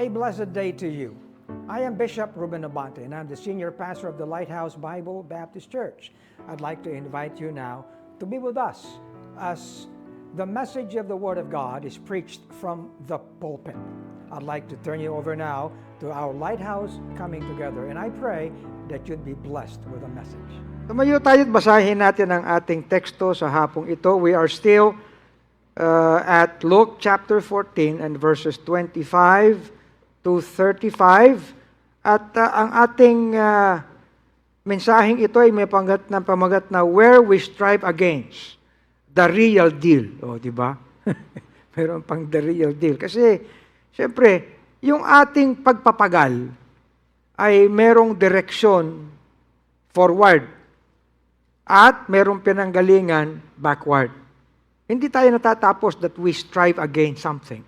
a blessed day to you. I am Bishop Ruben Abante, and I'm the senior pastor of the Lighthouse Bible Baptist Church. I'd like to invite you now to be with us as the message of the Word of God is preached from the pulpit. I'd like to turn you over now to our Lighthouse Coming Together, and I pray that you'd be blessed with the message. Tumayo tayo at basahin natin ang ating teksto sa hapong ito. We are still at Luke chapter 14 and verses 25 to 35. At ang ating mensaheng ito ay may pamagat na where we strive against the real deal. O, di ba? Meron pang the real deal. Kasi, siyempre, yung ating pagpapagal ay merong direksyon forward at merong pinanggalingan backward. Hindi tayo natatapos that we strive against something.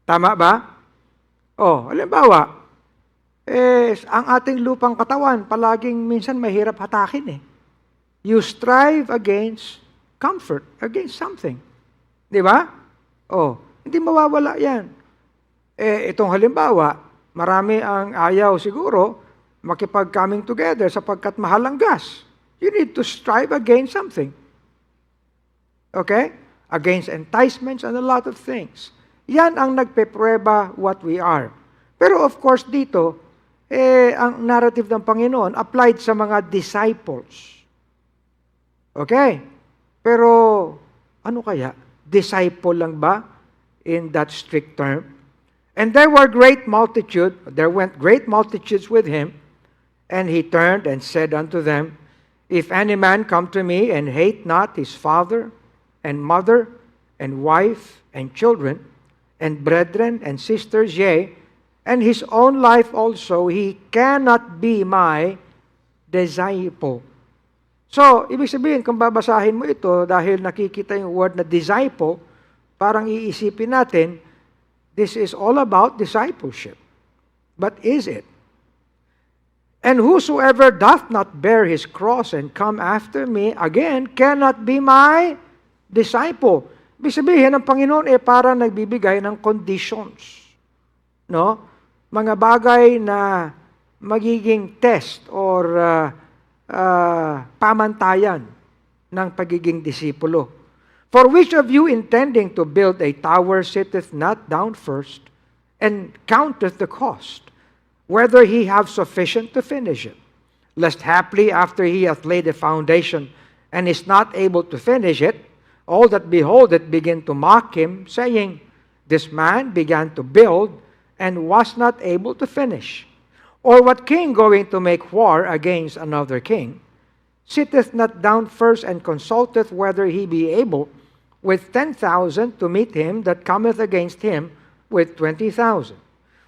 Tama ba? Halimbawa, ang ating lupang katawan, palaging minsan mahirap hatakin eh. You strive against comfort, against something. Di ba? Hindi mawawala yan. Itong halimbawa, marami ang ayaw siguro makipag-coming together sapagkat mahal ang gas. You need to strive against something. Okay? Against enticements and a lot of things. Yan ang nagpeprueba what we are. Pero of course dito, ang narrative ng Panginoon applied sa mga disciples. Okay? Pero ano kaya? Disciple lang ba in that strict term? And there went great multitudes with him, and he turned and said unto them, If any man come to me and hate not his father, and mother, and wife, and children, and brethren, and sisters, yea, and his own life also, he cannot be my disciple. So, ibig sabihin, kung babasahin mo ito, dahil nakikita yung word na disciple, parang iisipin natin, this is all about discipleship. But is it? And whosoever doth not bear his cross and come after me, again, cannot be my disciple. Ibig sabihin, ang Panginoon parang nagbibigay ng conditions. No? Mga bagay na magiging test or pamantayan ng pagiging disipulo. For which of you intending to build a tower sitteth not down first and counteth the cost, whether he have sufficient to finish it? Lest haply after he hath laid a foundation and is not able to finish it, all that behold it begin to mock him, saying, This man began to build and was not able to finish. Or what king going to make war against another king, sitteth not down first and consulteth whether he be able with 10,000 to meet him that cometh against him with 20,000?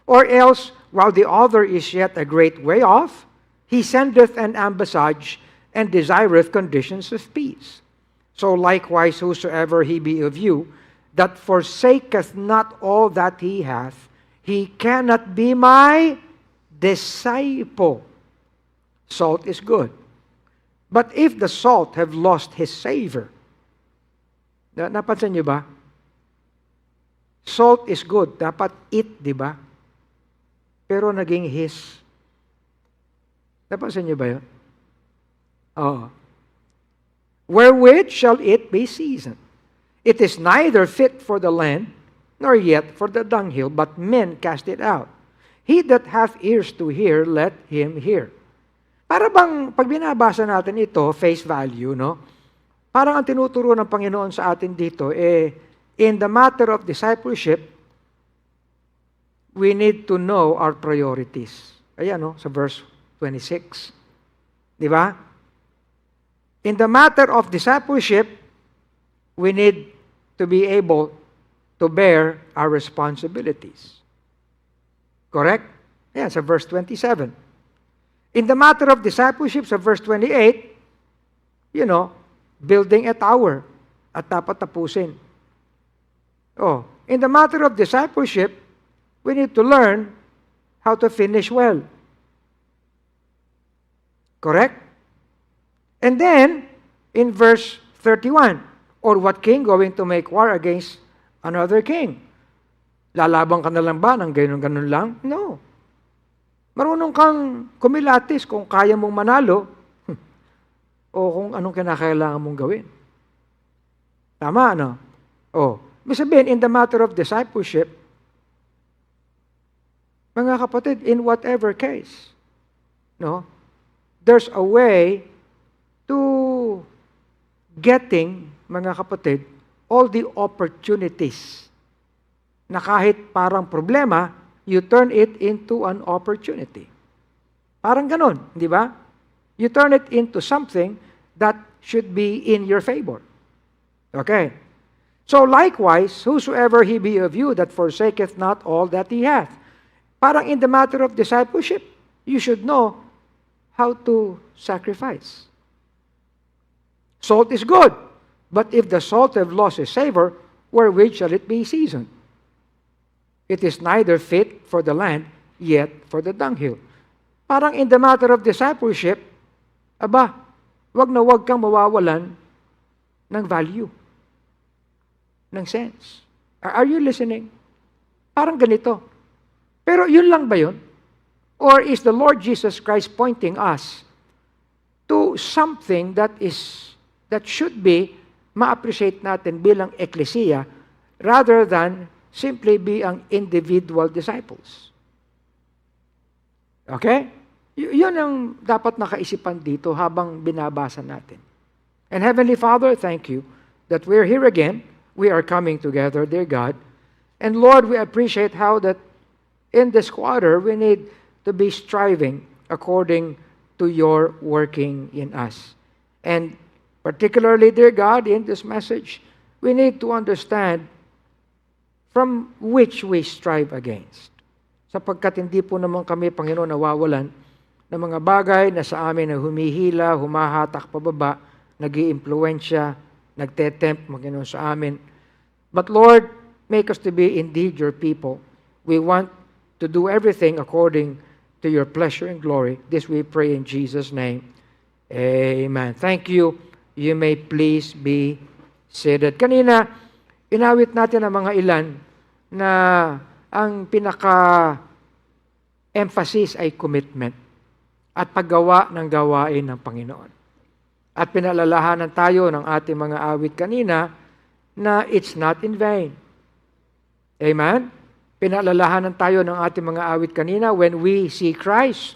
Or else, while the other is yet a great way off, he sendeth an ambassage and desireth conditions of peace. So likewise, whosoever he be of you, that forsaketh not all that he hath, he cannot be my disciple. Salt is good. But if the salt have lost his savor, napansin niyo ba? Salt is good. Dapat eat, di ba? Pero naging his. Napansin niyo ba yun? Wherewith shall it be seasoned? It is neither fit for the land, nor yet for the dunghill, but men cast it out. He that hath ears to hear, let him hear. Para bang, pag binabasa natin ito, face value, no? Parang ang tinuturo ng Panginoon sa atin dito, in the matter of discipleship, we need to know our priorities. Ayan, no? Sa verse 26. Di ba? In the matter of discipleship, we need to be able to bear our responsibilities. Correct? Yan, sa verse 27. In the matter of discipleship, sa verse 28, building a tower at dapat tapusin. In the matter of discipleship, we need to learn how to finish well. Correct? And then, in verse 31, or what king going to make war against another king? Lalabang ka na lang ba ng ganun-ganun lang? No. Marunong kang kumilatis kung kaya mong manalo o kung anong kinakailangan mong gawin. Tama, ano? Ibig sabihin, in the matter of discipleship, mga kapatid, in whatever case, no, there's a way to getting, mga kapatid, all the opportunities na kahit parang problema, you turn it into an opportunity. Parang ganun, di ba? You turn it into something that should be in your favor. Okay. So likewise, whosoever he be of you that forsaketh not all that he hath. Parang in the matter of discipleship, you should know how to sacrifice. Salt is good, but if the salt have lost its savor, wherewith shall it be seasoned? It is neither fit for the land, yet for the dunghill. Parang in the matter of discipleship, wag na wag kang mawawalan ng value, ng sense. Are you listening? Parang ganito. Pero yun lang ba yun? Or is the Lord Jesus Christ pointing us to something that should be ma-appreciate natin bilang eklesiya rather than simply be ang individual disciples? Okay? Yun ang dapat nakaisipan dito habang binabasa natin. And Heavenly Father, thank you that we're here again. We are coming together, dear God. And Lord, we appreciate how that in this quarter, we need to be striving according to your working in us. And particularly, dear God, in this message, we need to understand from which we strive against. Sapagkat hindi po naman kami, Panginoon, nawawalan ng mga bagay na sa amin na humihila, humahatak pababa, nag-iimpluwensya, nagtetempt, Panginoon, sa amin. But Lord, make us to be indeed your people. We want to do everything according to your pleasure and glory. This we pray in Jesus' name. Amen. Thank you. You may please be seated. Kanina, inawit natin ang mga ilan na ang pinaka-emphasis ay commitment at paggawa ng gawain ng Panginoon. At pinalalahanan tayo ng ating mga awit kanina na it's not in vain. Amen? Pinalalahanan tayo ng ating mga awit kanina when we see Christ.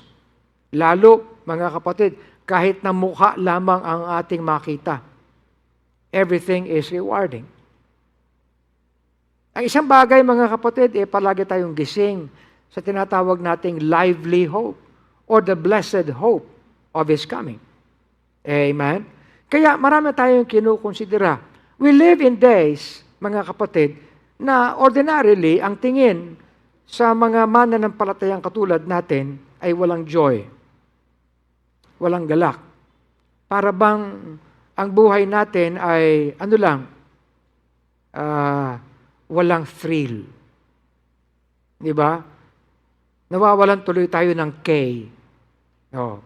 Lalo, mga kapatid, kahit na mukha lamang ang ating makita, everything is rewarding. Ang isang bagay, mga kapatid, palagi tayong gising sa tinatawag nating lively hope or the blessed hope of His coming. Amen? Kaya marami tayong kinukonsidera. We live in days, mga kapatid, na ordinarily, ang tingin sa mga mananampalatayang katulad natin ay walang joy, walang galak. Para bang ang buhay natin ay, walang thrill. Di ba? Nawawalan tuloy tayo ng K.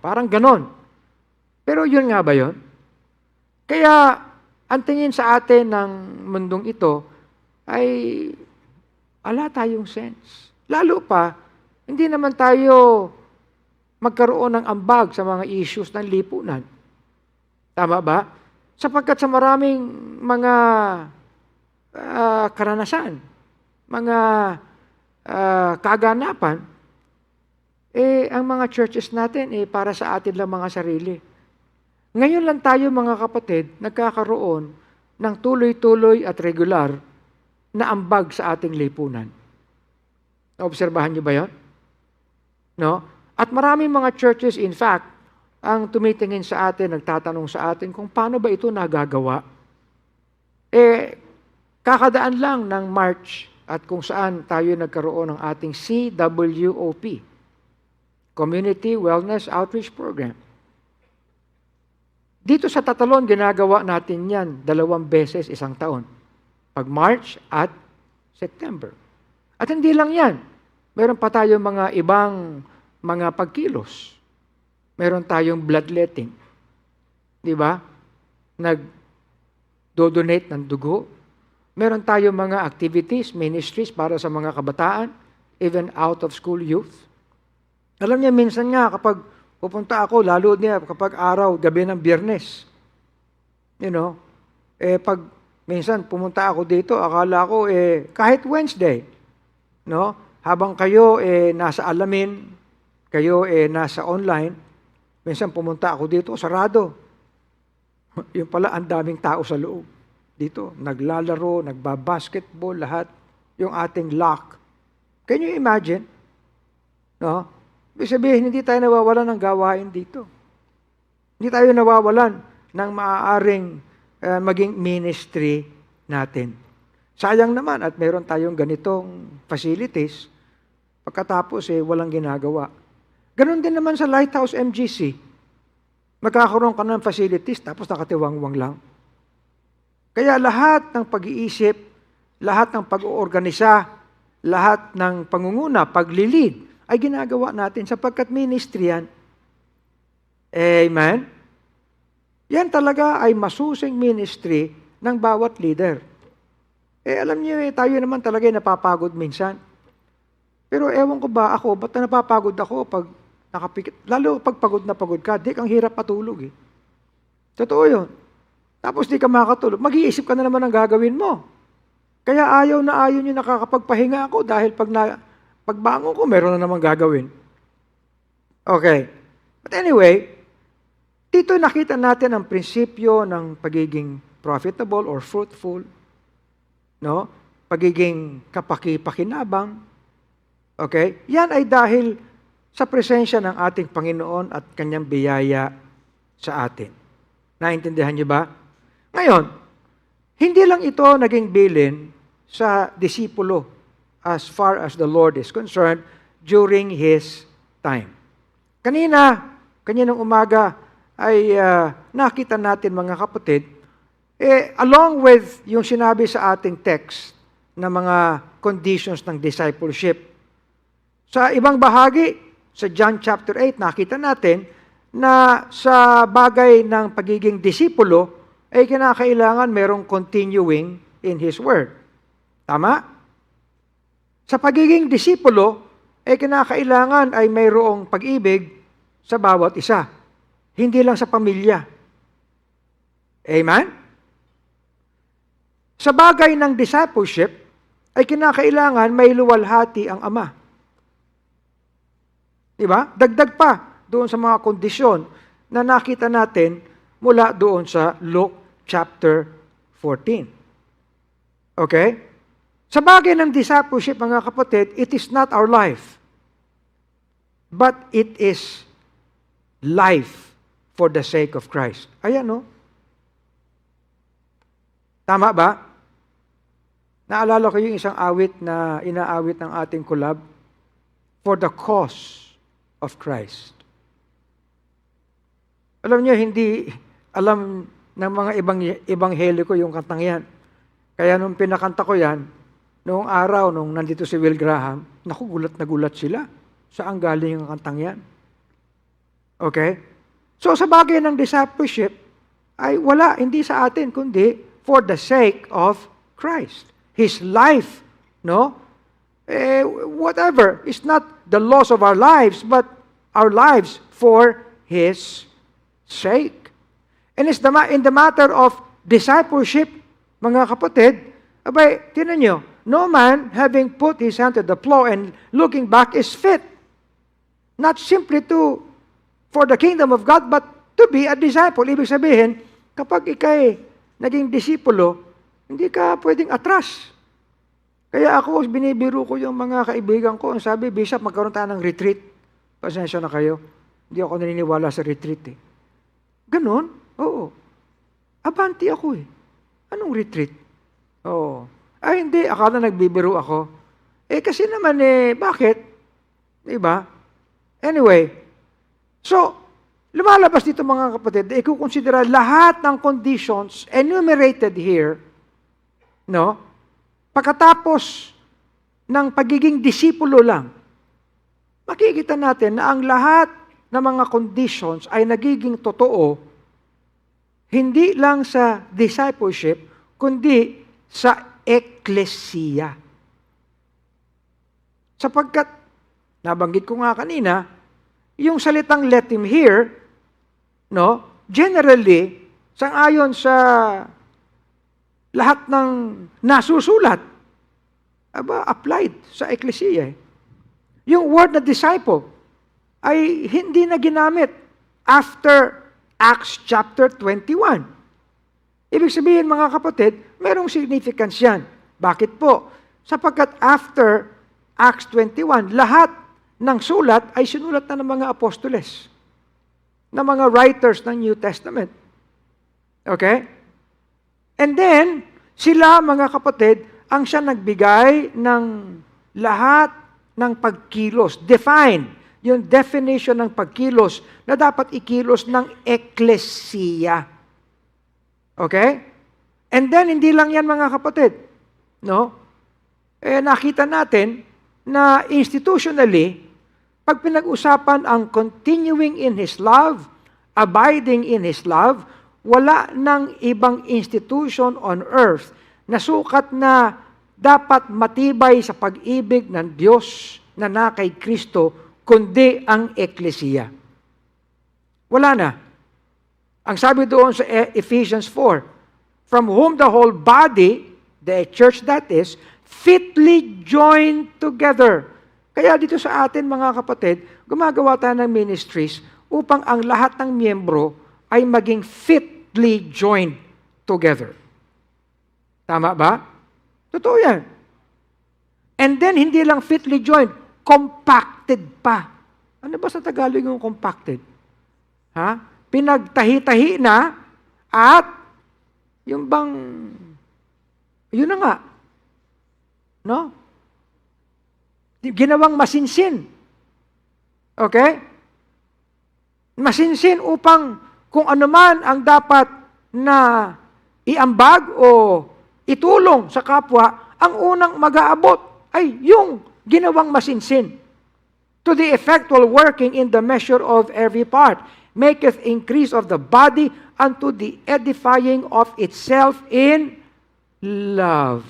Parang ganon. Pero yun nga ba yun? Kaya, ang tingin sa atin ng mundong ito ay ala tayong sense. Lalo pa, hindi naman tayo magkaroon ng ambag sa mga issues ng lipunan. Tama ba? Sapagkat sa maraming mga karanasan, mga kaganapan, ang mga churches natin para sa atin lang mga sarili. Ngayon lang tayo, mga kapatid, nagkakaroon ng tuloy-tuloy at regular na ambag sa ating lipunan. Naobserbahan niyo ba yun? No? At maraming mga churches, in fact, ang tumitingin sa atin, nagtatanong sa atin kung paano ba ito nagagawa. Kakadaan lang ng March at kung saan tayo nagkaroon ng ating CWOP, Community Wellness Outreach Program. Dito sa Tatalon, ginagawa natin yan 2 beses isang taon. Pag March at September. At hindi lang yan. Meron pa tayong mga ibang mga pagkilos. Meron tayong bloodletting. Di ba? Nag-donate ng dugo. Meron tayo mga activities, ministries para sa mga kabataan, even out of school youth. Alam niya, minsan nga kapag pupunta ako, lalo niya kapag araw, gabi ng Biyernes, pag minsan pumunta ako dito, akala ko, kahit Wednesday, habang kayo nasa alamin, kayo nasa online, minsan pumunta ako dito, sarado. Yung pala, ang daming tao sa loob. Dito, naglalaro, nagbabasketball, lahat. Yung ating lock. Can you imagine? Ibig sabihin, hindi tayo nawawalan ng gawain dito. Hindi tayo nawawalan ng maaaring maging ministry natin. Sayang naman at meron tayong ganitong facilities, pagkatapos walang ginagawa. Ganon din naman sa Lighthouse MGC. Magkakaroon ka ng facilities tapos nakatiwangwang lang. Kaya lahat ng pag-iisip, lahat ng pag-oorganisa, lahat ng pangunguna, paglilid, ay ginagawa natin sapagkat ministry yan. Amen? Yan talaga ay masusing ministry ng bawat leader. Alam niyo, tayo naman talaga napapagod minsan. Pero ewan ko ba ako, ba't na napapagod ako pag nakapikit? Lalo pag pagod na pagod ka, ang hirap patulog Totoo yun. Tapos di ka makatulog, mag-iisip ka na naman ang gagawin mo. Kaya ayaw nyo nakakapagpahinga ako dahil pagbangon ko, meron na naman gagawin. Okay. But anyway, dito nakita natin ang prinsipyo ng pagiging profitable or fruitful, pagiging kapaki-pakinabang. Okay? Yan ay dahil sa presensya ng ating Panginoon at Kanyang biyaya sa atin. Naintindihan niyo ba? Ngayon, hindi lang ito naging bilin sa disipulo as far as the Lord is concerned during His time. Kaninang umaga ay nakita natin mga kapatid, along with yung sinabi sa ating text na mga conditions ng discipleship, sa ibang bahagi, sa John chapter 8, nakita natin na sa bagay ng pagiging disipulo, ay kinakailangan merong continuing in His Word. Tama? Sa pagiging disipulo, kinakailangan ay mayroong pag-ibig sa bawat isa. Hindi lang sa pamilya. Amen? Sa bagay ng discipleship, ay kinakailangan may luwalhati ang Ama. Diba? Dagdag pa doon sa mga kondisyon na nakita natin mula doon sa Luke chapter 14. Okay? Sa bagay ng discipleship, mga kapatid, it is not our life, but it is life for the sake of Christ. Ayan, Tama ba? Naalala ko yung isang awit na inaawit ng ating collab, for the cause of Christ. Alam niyo, hindi alam ng mga ebangheliko yung kantang yan. Kaya nung pinakanta ko yan, noong araw, nung nandito si Will Graham, gulat na gulat sila. Saan galing yung kantang yan? Okay? So sa bagay ng discipleship, ay wala, hindi sa atin, kundi for the sake of Christ. His life, whatever, it's not the loss of our lives, but our lives for His sake. And it's in the matter of discipleship, mga kapatid, tinan nyo, no man having put his hand to the plow and looking back is fit. Not simply for the kingdom of God, but to be a disciple. Ibig sabihin, kapag ikay naging disipulo, hindi ka pwedeng atras. Kaya ako, binibiro ko yung mga kaibigan ko. Ang sabi, Bishop, magkaroon tayo ng retreat. Pasensya na kayo. Hindi ako naniniwala sa retreat Ganon? Oo. Abanti ako Anong retreat? Oo. Ay, hindi. Akala nagbibiro ako. Kasi naman bakit? Diba? Anyway. So, lumalabas dito mga kapatid, ikukonsidera lahat ng conditions enumerated here, pagkatapos ng pagiging disipulo lang, makikita natin na ang lahat ng mga conditions ay nagiging totoo, hindi lang sa discipleship, kundi sa eklesiya. Sapagkat, nabanggit ko nga kanina, yung salitang let him hear, no, generally, sang-ayon sa lahat ng nasusulat, applied sa eklesiya. Yung word na disciple ay hindi na ginamit after Acts chapter 21. Ibig sabihin, mga kapatid, merong significance yan. Bakit po? Sapagkat after Acts 21, lahat ng sulat ay sinulat na ng mga apostoles, ng mga writers ng New Testament. Okay? And then, sila, mga kapatid, ang siya nagbigay ng lahat ng pagkilos. Define yung definition ng pagkilos na dapat ikilos ng eklesiya. Okay? And then, hindi lang yan, mga kapatid. No? Nakita natin na institutionally, pag pinag-usapan ang continuing in His love, abiding in His love, wala ng ibang institution on earth na sukat na dapat matibay sa pag-ibig ng Diyos na na kay Kristo, kundi ang eklesiya. Wala na. Ang sabi doon sa Ephesians 4, from whom the whole body, the church that is, fitly joined together. Kaya dito sa atin, mga kapatid, gumagawa tayo ng ministries upang ang lahat ng miyembro ay maging fitly joined together. Tama ba? Totoo yan. And then, hindi lang fitly joined, compacted pa. Ano ba sa Tagalog yung compacted? Ha? Pinagtahi-tahi na at yung bang, yun na nga. No? Ginawang masinsin. Okay? Masinsin upang kung ano man ang dapat na iambag o itulong sa kapwa, ang unang mag-aabot ay yung ginawang masinsin. To the effectual working in the measure of every part, maketh increase of the body unto the edifying of itself in love.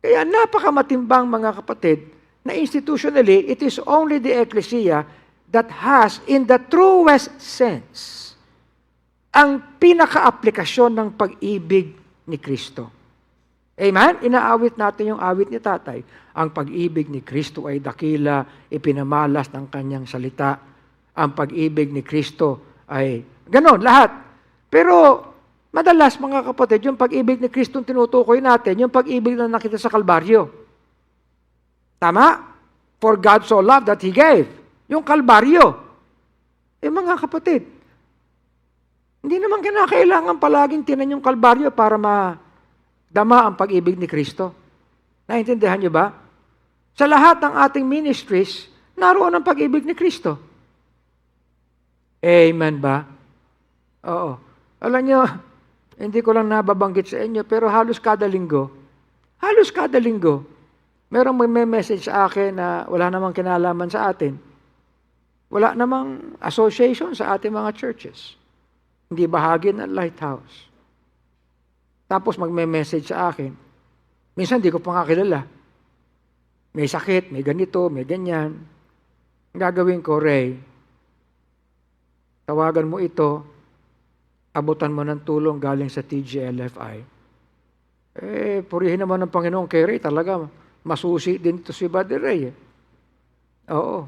Kaya napakamatimbang, mga kapatid, na institutionally, it is only the ecclesia that has, in the truest sense, ang pinaka-aplikasyon ng pag-ibig ni Kristo. Amen? Inaawit natin yung awit ni Tatay. Ang pag-ibig ni Kristo ay dakila, ipinamalas ng kanyang salita. Ang pag-ibig ni Kristo ay ganon, lahat. Pero madalas, mga kapatid, yung pag-ibig ni Kristo tinutukoy natin, yung pag-ibig na nakita sa Kalbaryo. Tama? For God so loved that He gave. Yung Kalbaryo. Mga kapatid, hindi naman kinakailangan palaging tinan yung Kalbaryo para madama ang pag-ibig ni Kristo. Naintindihan niyo ba? Sa lahat ng ating ministries, naroon ang pag-ibig ni Kristo. Amen ba? Oo. Alam niyo, hindi ko lang nababanggit sa inyo, pero halos kada linggo, merong may message sa akin na wala namang kinalaman sa atin. Wala namang association sa ating mga churches. Hindi bahagi ng Lighthouse. Tapos magme-message sa akin. Minsan di ko pa nga kilala. May sakit, may ganito, may ganyan. Ang gagawin ko, Ray, tawagan mo ito, abutan mo ng tulong galing sa TGLFI. Purihin naman ng Panginoon kay Ray, talaga masusi din ito si Brother Ray. Oo.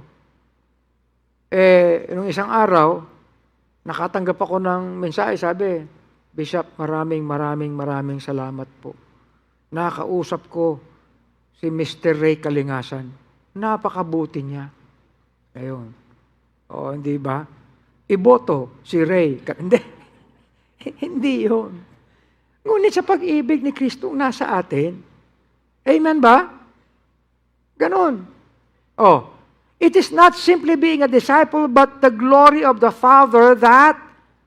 Nung isang araw, nakatanggap ako ng mensahe, sabi, Bishop, maraming salamat po. Nakausap ko si Mr. Ray Kalingasan. Napakabuti niya. Ayun. Oo, hindi ba? Iboto si Ray. Hindi. Hindi yun. Ngunit sa pag-ibig ni Kristo nasa atin, amen ba? Ganon. It is not simply being a disciple, but the glory of the Father that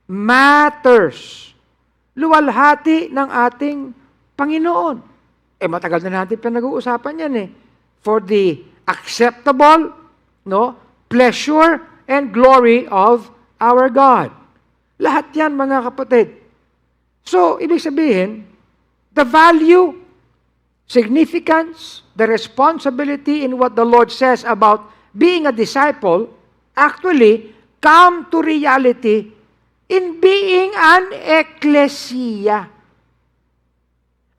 matters. Luwalhati ng ating Panginoon. Matagal na natin pinag-uusapan yan For the acceptable, pleasure and glory of our God. Lahat yan, mga kapatid. So, ibig sabihin, The value, significance, the responsibility in what the Lord says about being a disciple actually come to reality in being an ecclesia.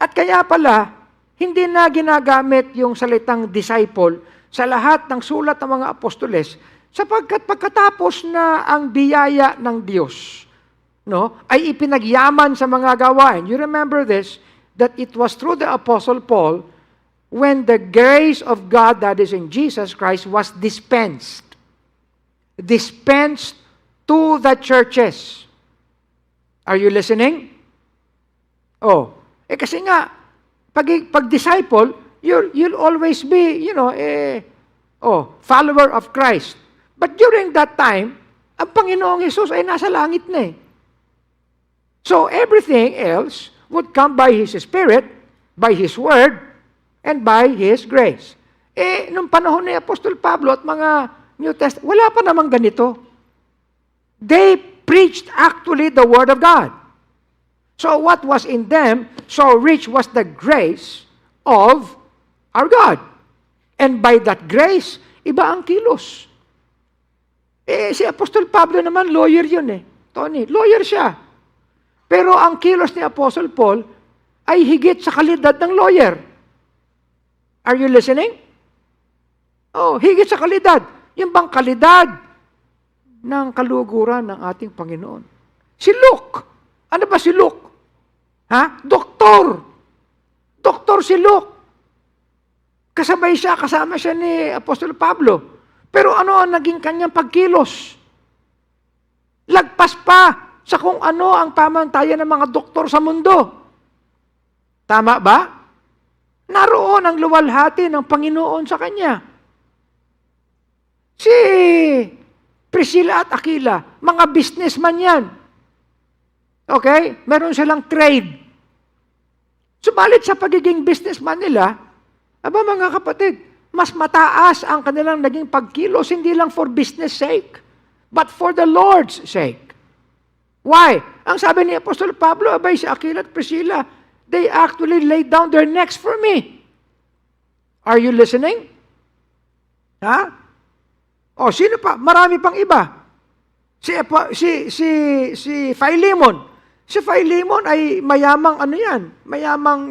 At kaya pala, hindi na ginagamit yung salitang disciple sa lahat ng sulat ng mga apostoles sapagkat pagkatapos na ang biyaya ng Diyos, ay ipinagyaman sa mga gawain. You remember this, that it was through the Apostle Paul when the grace of God that is in Jesus Christ was dispensed to the churches. Are you listening? Kasi nga, pag disciple, you'll always be, follower of Christ. But during that time, ang Panginoong Hesus ay nasa langit na eh. So everything else would come by His Spirit, by His Word, and by His grace. Nung panahon ni Apostol Pablo at mga New Testament, wala pa namang ganito. They preached actually the Word of God. So what was in them, so rich was the grace of our God. And by that grace, iba ang kilos. Si Apostol Pablo naman, lawyer yun eh. Tony, lawyer siya. Pero ang kilos ni Apostle Paul ay higit sa kalidad ng lawyer. Are you listening? Higit sa kalidad. Yung bang kalidad ng kaluguran ng ating Panginoon. Si Luke. Ano ba si Luke? Doktor. Doktor si Luke. Kasama siya ni Apostol Pablo. Pero ano ang naging kanyang pagkilos? Lagpas pa sa kung ano ang pamantayan ng mga doktor sa mundo. Tama ba? Naroon ang luwalhati ng Panginoon sa kanya. Si Priscilla at Aquila, mga businessman yan. Okay? Meron silang trade. Subalit sa pagiging businessman nila, mga kapatid, mas mataas ang kanilang naging pagkilos, hindi lang for business sake, but for the Lord's sake. Why? Ang sabi ni Apostol Pablo, si Aquila at Priscilla, they actually laid down their necks for me. Are you listening? Sino pa? Marami pang iba. Si Philemon. Si Philemon ay mayamang mayamang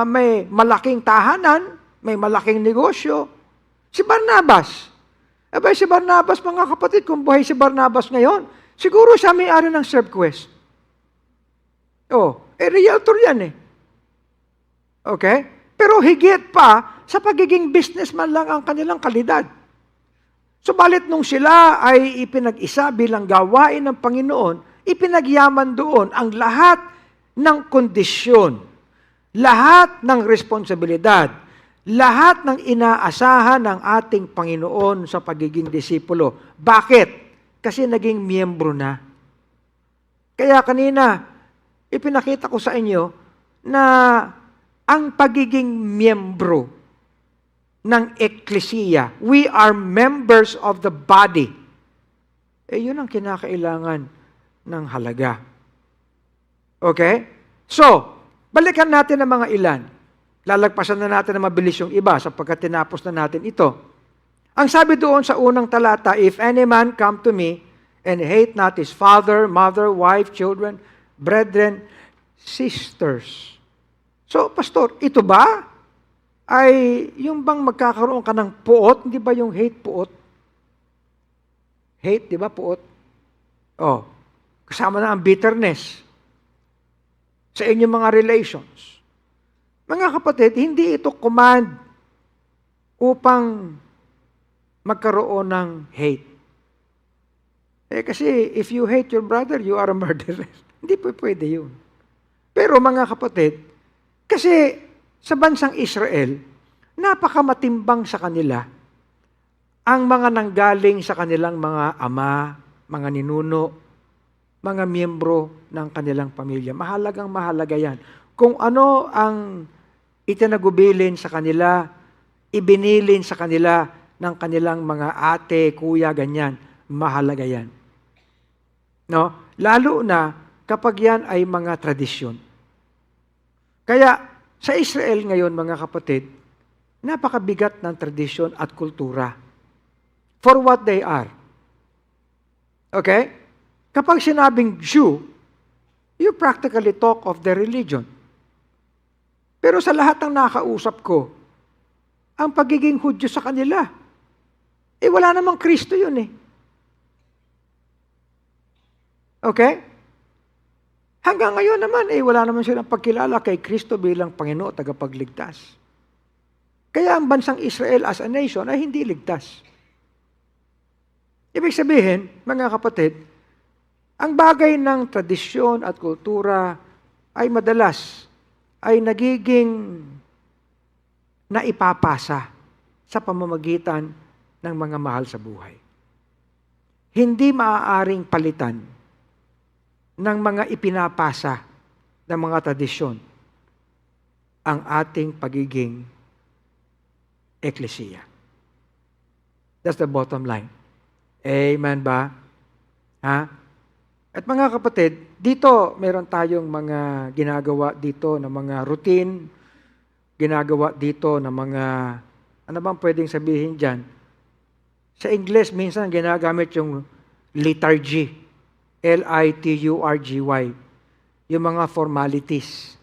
may malaking tahanan, may malaking negosyo. Si Barnabas. Si Barnabas, mga kapatid, kung buhay si Barnabas ngayon, siguro siya may-ari ng ServQuest. Realtor yan eh. Okay? Pero higit pa, sa pagiging businessman lang ang kanilang kalidad. Subalit nung sila ay ipinag-isa bilang gawain ng Panginoon, ipinagyaman doon ang lahat ng kondisyon, lahat ng responsibilidad, lahat ng inaasahan ng ating Panginoon sa pagiging disipulo. Bakit? Kasi naging miyembro na. Kaya kanina, ipinakita ko sa inyo na ang pagiging miyembro ng eklesiya, we are members of the body. Yun ang kinakailangan ng halaga. Okay? So, balikan natin ang mga ilan. Lalagpasan na natin na mabilis yung iba sapagkat tinapos na natin ito. Ang sabi doon sa unang talata, if any man come to me and hate not his father, mother, wife, children, brethren, sisters. So, pastor, ito ba ay yung bang magkakaroon ka ng puot? Hindi ba yung hate puot? Hate, di ba puot? Kasama na ang bitterness sa inyong mga relations. Mga kapatid, hindi ito command upang magkaroon ng hate. Kasi if you hate your brother, you are a murderer. Hindi po pwede yun. Pero mga kapatid, kasi sa bansang Israel, napakamatimbang sa kanila ang mga nanggaling sa kanilang mga ama, mga ninuno, mga miyembro ng kanilang pamilya. Mahalaga yan. Kung ano ang itinagubilin sa kanila, ibinilin sa kanila ng kanilang mga ate, kuya, ganyan, mahalaga yan. No? Lalo na kapag yan ay mga tradisyon. Kaya sa Israel ngayon, mga kapatid, napakabigat ng tradisyon at kultura for what they are. Okay? Kapag sinabing Jew, you practically talk of their religion. Pero sa lahat ng nakausap ko, ang pagiging Hudyo sa kanila, wala namang Kristo yun eh. Okay? Hanggang ngayon naman, wala naman silang pagkilala kay Kristo bilang Panginoon at tagapagligtas. Kaya ang bansang Israel as a nation ay hindi ligtas. Ibig sabihin, mga kapatid, ang bagay ng tradisyon at kultura ay madalas ay nagiging naipapasa sa pamamagitan ng mga mahal sa buhay. Hindi maaaring palitan ng mga ipinapasa ng mga tradisyon ang ating pagiging eklesiya. That's the bottom line. Amen ba? Ha? At mga kapatid, dito meron tayong mga ginagawa dito na mga routine, ginagawa dito na mga, ano bang pwedeng sabihin dyan? Sa English, minsan ginagamit yung liturgy. L-I-T-U-R-G-Y. Yung mga formalities.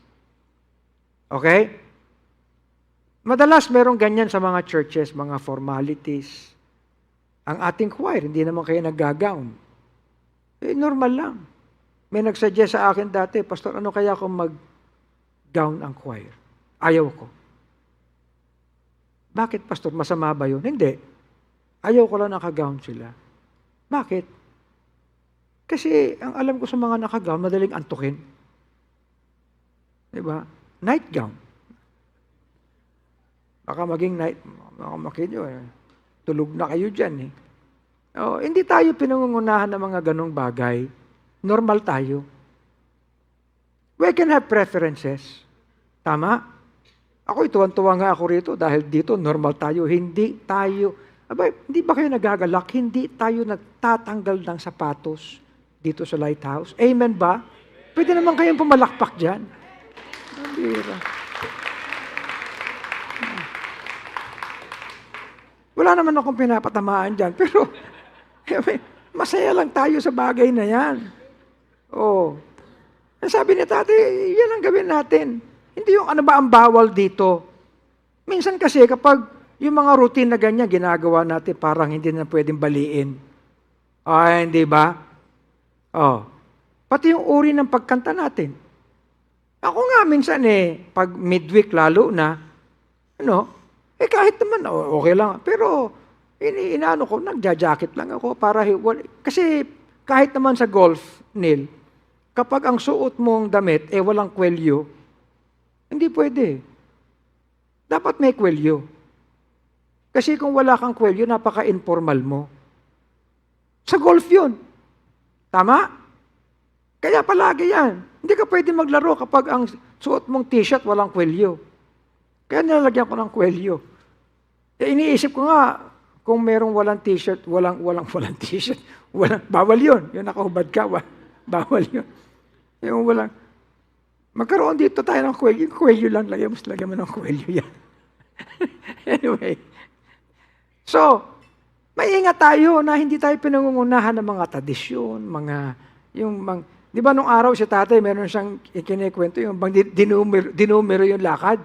Okay? Madalas merong ganyan sa mga churches, mga formalities. Ang ating choir, hindi naman kayo nag-gown. Normal lang. May nagsuggest sa akin dati, Pastor, ano kaya kung mag-gown ang choir? Ayaw ko. Bakit, Pastor? Masama ba yun? Hindi. Ayaw ko lang naka-gown sila. Bakit? Kasi ang alam ko sa mga naka-gown, madaling antukin. Diba? Night gown. Baka maging night, baka makinyo tulog na kayo dyan eh. Hindi tayo pinangungunahan ng mga ganong bagay. Normal tayo. We can have preferences. Tama? Ako, tuwan-tuwa nga ako rito dahil dito normal tayo. Hindi tayo, hindi ba kayo nagagalak? Hindi tayo nagtatanggal ng sapatos dito sa Lighthouse. Amen ba? Pwede naman kayong pumalakpak dyan. Wala naman akong pinapatamaan dyan, pero masaya lang tayo sa bagay na yan. Sabi ni Tati, yan ang gawin natin. Hindi yung ano ba ang bawal dito. Minsan kasi kapag yung mga routine na ganyan ginagawa natin, parang hindi na pwedeng baliin. Hindi ba? Pati yung uri ng pagkanta natin. Ako nga minsan pag midweek lalo na, kahit naman, okay lang. Pero, inaano ko, nagja-jacket lang ako para, kasi kahit naman sa golf, Neil, kapag ang suot mong damit, walang kwelyo, hindi pwede. Dapat may kwelyo. Kasi kung wala kang kwelyo, napaka-informal mo. Sa golf yun. Tama? Kaya palagi yan. Hindi ka pwede maglaro kapag ang suot mong t-shirt walang kwelyo. Kaya nilalagyan ko ng kwelyo. Iniisip ko nga, kung merong walang t-shirt, walang t-shirt, bawal yun. Yung nakahubad ka, bawal yun. Yung walang, magkaroon dito tayo ng kwelyo. Yung kwelyo lang, lagyan mo ng kwelyo yan. Anyway. So, maingat tayo na hindi tayo pinangungunahan ng mga tradisyon, di ba nung araw si tatay, meron siyang ikinikwento, yung bang dinumero yung lakad.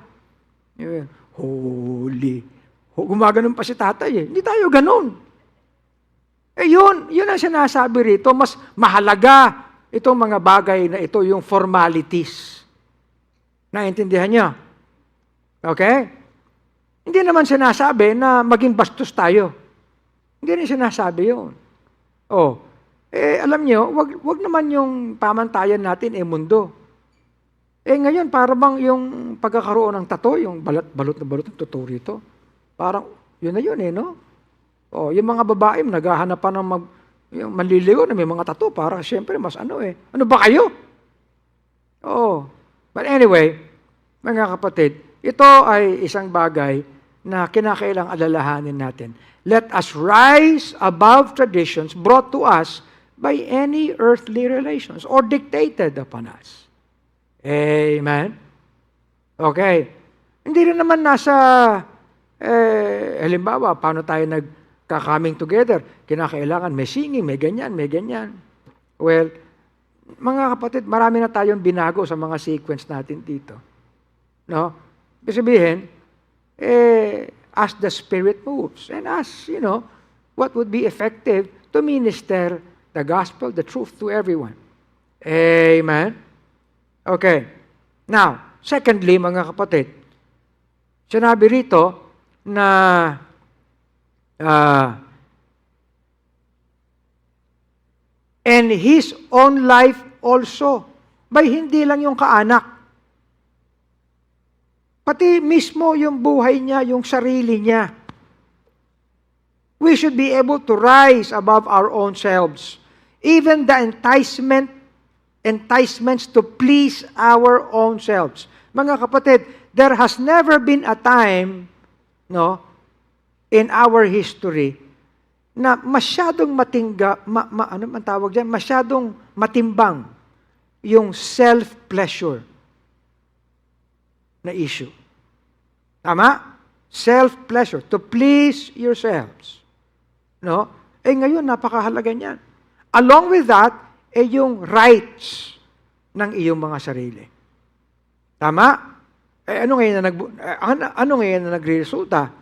Holy. Gumaganon pa si tatay Hindi tayo ganon. Yun ang sinasabi rito, mas mahalaga itong mga bagay na ito, yung formalities. Naintindihan niyo? Okay? Hindi naman sinasabi na maging bastos tayo. Hindi rin sinasabi yun. Alam nyo, wag naman yung pamantayan natin mundo. Ngayon, parang bang yung pagkakaroon ng tato, yung balot na balot ng tato rito, parang yun na yun no? Yung mga babae, naghahanap pa ng yung manliligaw na may mga tato, para siyempre mas ano Ano ba kayo? But anyway, mga kapatid, ito ay isang bagay na kinakailang alalahanin natin. Let us rise above traditions brought to us by any earthly relations or dictated upon us. Amen? Okay. Hindi rin naman nasa, halimbawa, paano tayo nagka-coming together? Kinakailangan may singing, may ganyan, may ganyan. Well, mga kapatid, marami na tayong binago sa mga sequence natin dito. No? Ibig sabihin, as the Spirit moves, and as, what would be effective to minister the gospel, the truth to everyone. Amen? Okay. Now, secondly, mga kapatid, sinabi rito na and his own life also. By hindi lang yung kaanak. Pati mismo yung buhay niya, yung sarili niya. We should be able to rise above our own selves. Even the enticements to please our own selves. Mga kapatid, there has never been a time, in our history, na masyadong masyadong matimbang yung self-pleasure na issue. Tama? Self-pleasure, to please yourselves. Ngayon, napakahalaga niyan. Along with that, yung rights ng iyong mga sarili. Tama? Ano ngayon na nagresulta?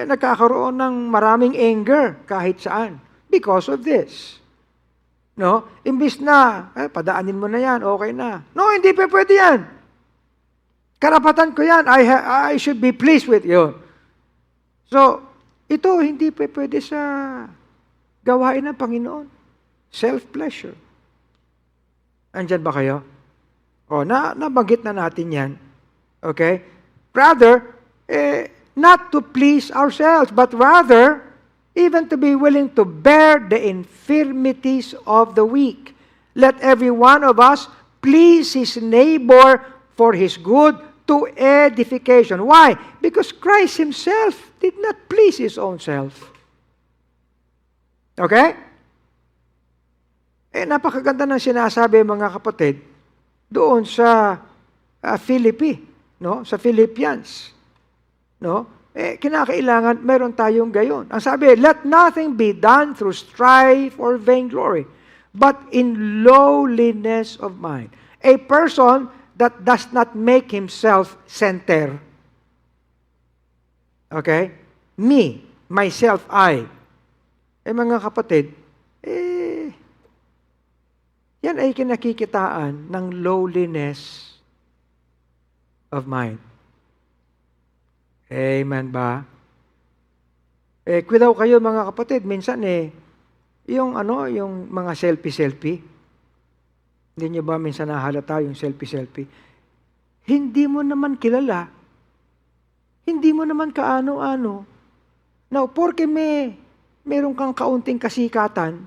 Nagkakaroon ng maraming anger kahit saan because of this. Imbis na, padaanin mo na yan, okay na. No, hindi pa pwede yan. Karapatan ko yan. I should be pleased with you. So, ito hindi pa pwede sa gawain ng Panginoon. Self-pleasure. Andyan ba kayo? Nabanggit na natin yan. Okay? Rather, not to please ourselves, but rather, even to be willing to bear the infirmities of the weak. Let every one of us please his neighbor for his good to edification. Why? Because Christ himself did not please his own self. Okay? Napakaganda ng sinasabi, mga kapatid, doon sa Philippi, sa Philippians. Kinakailangan meron tayong gayon. Ang sabi, let nothing be done through strife or vainglory, but in lowliness of mind. A person that does not make himself center. Okay? Me, myself, I. Mga kapatid, yan ay kinakikitaan ng lowliness of mind. Amen ba? Daw kayo mga kapatid, minsan yung mga selfie. Hindi nyo ba minsan nahalata yung selfie? Hindi mo naman kilala. Hindi mo naman kaano-ano. Now, porque meron kang kaunting kasikatan,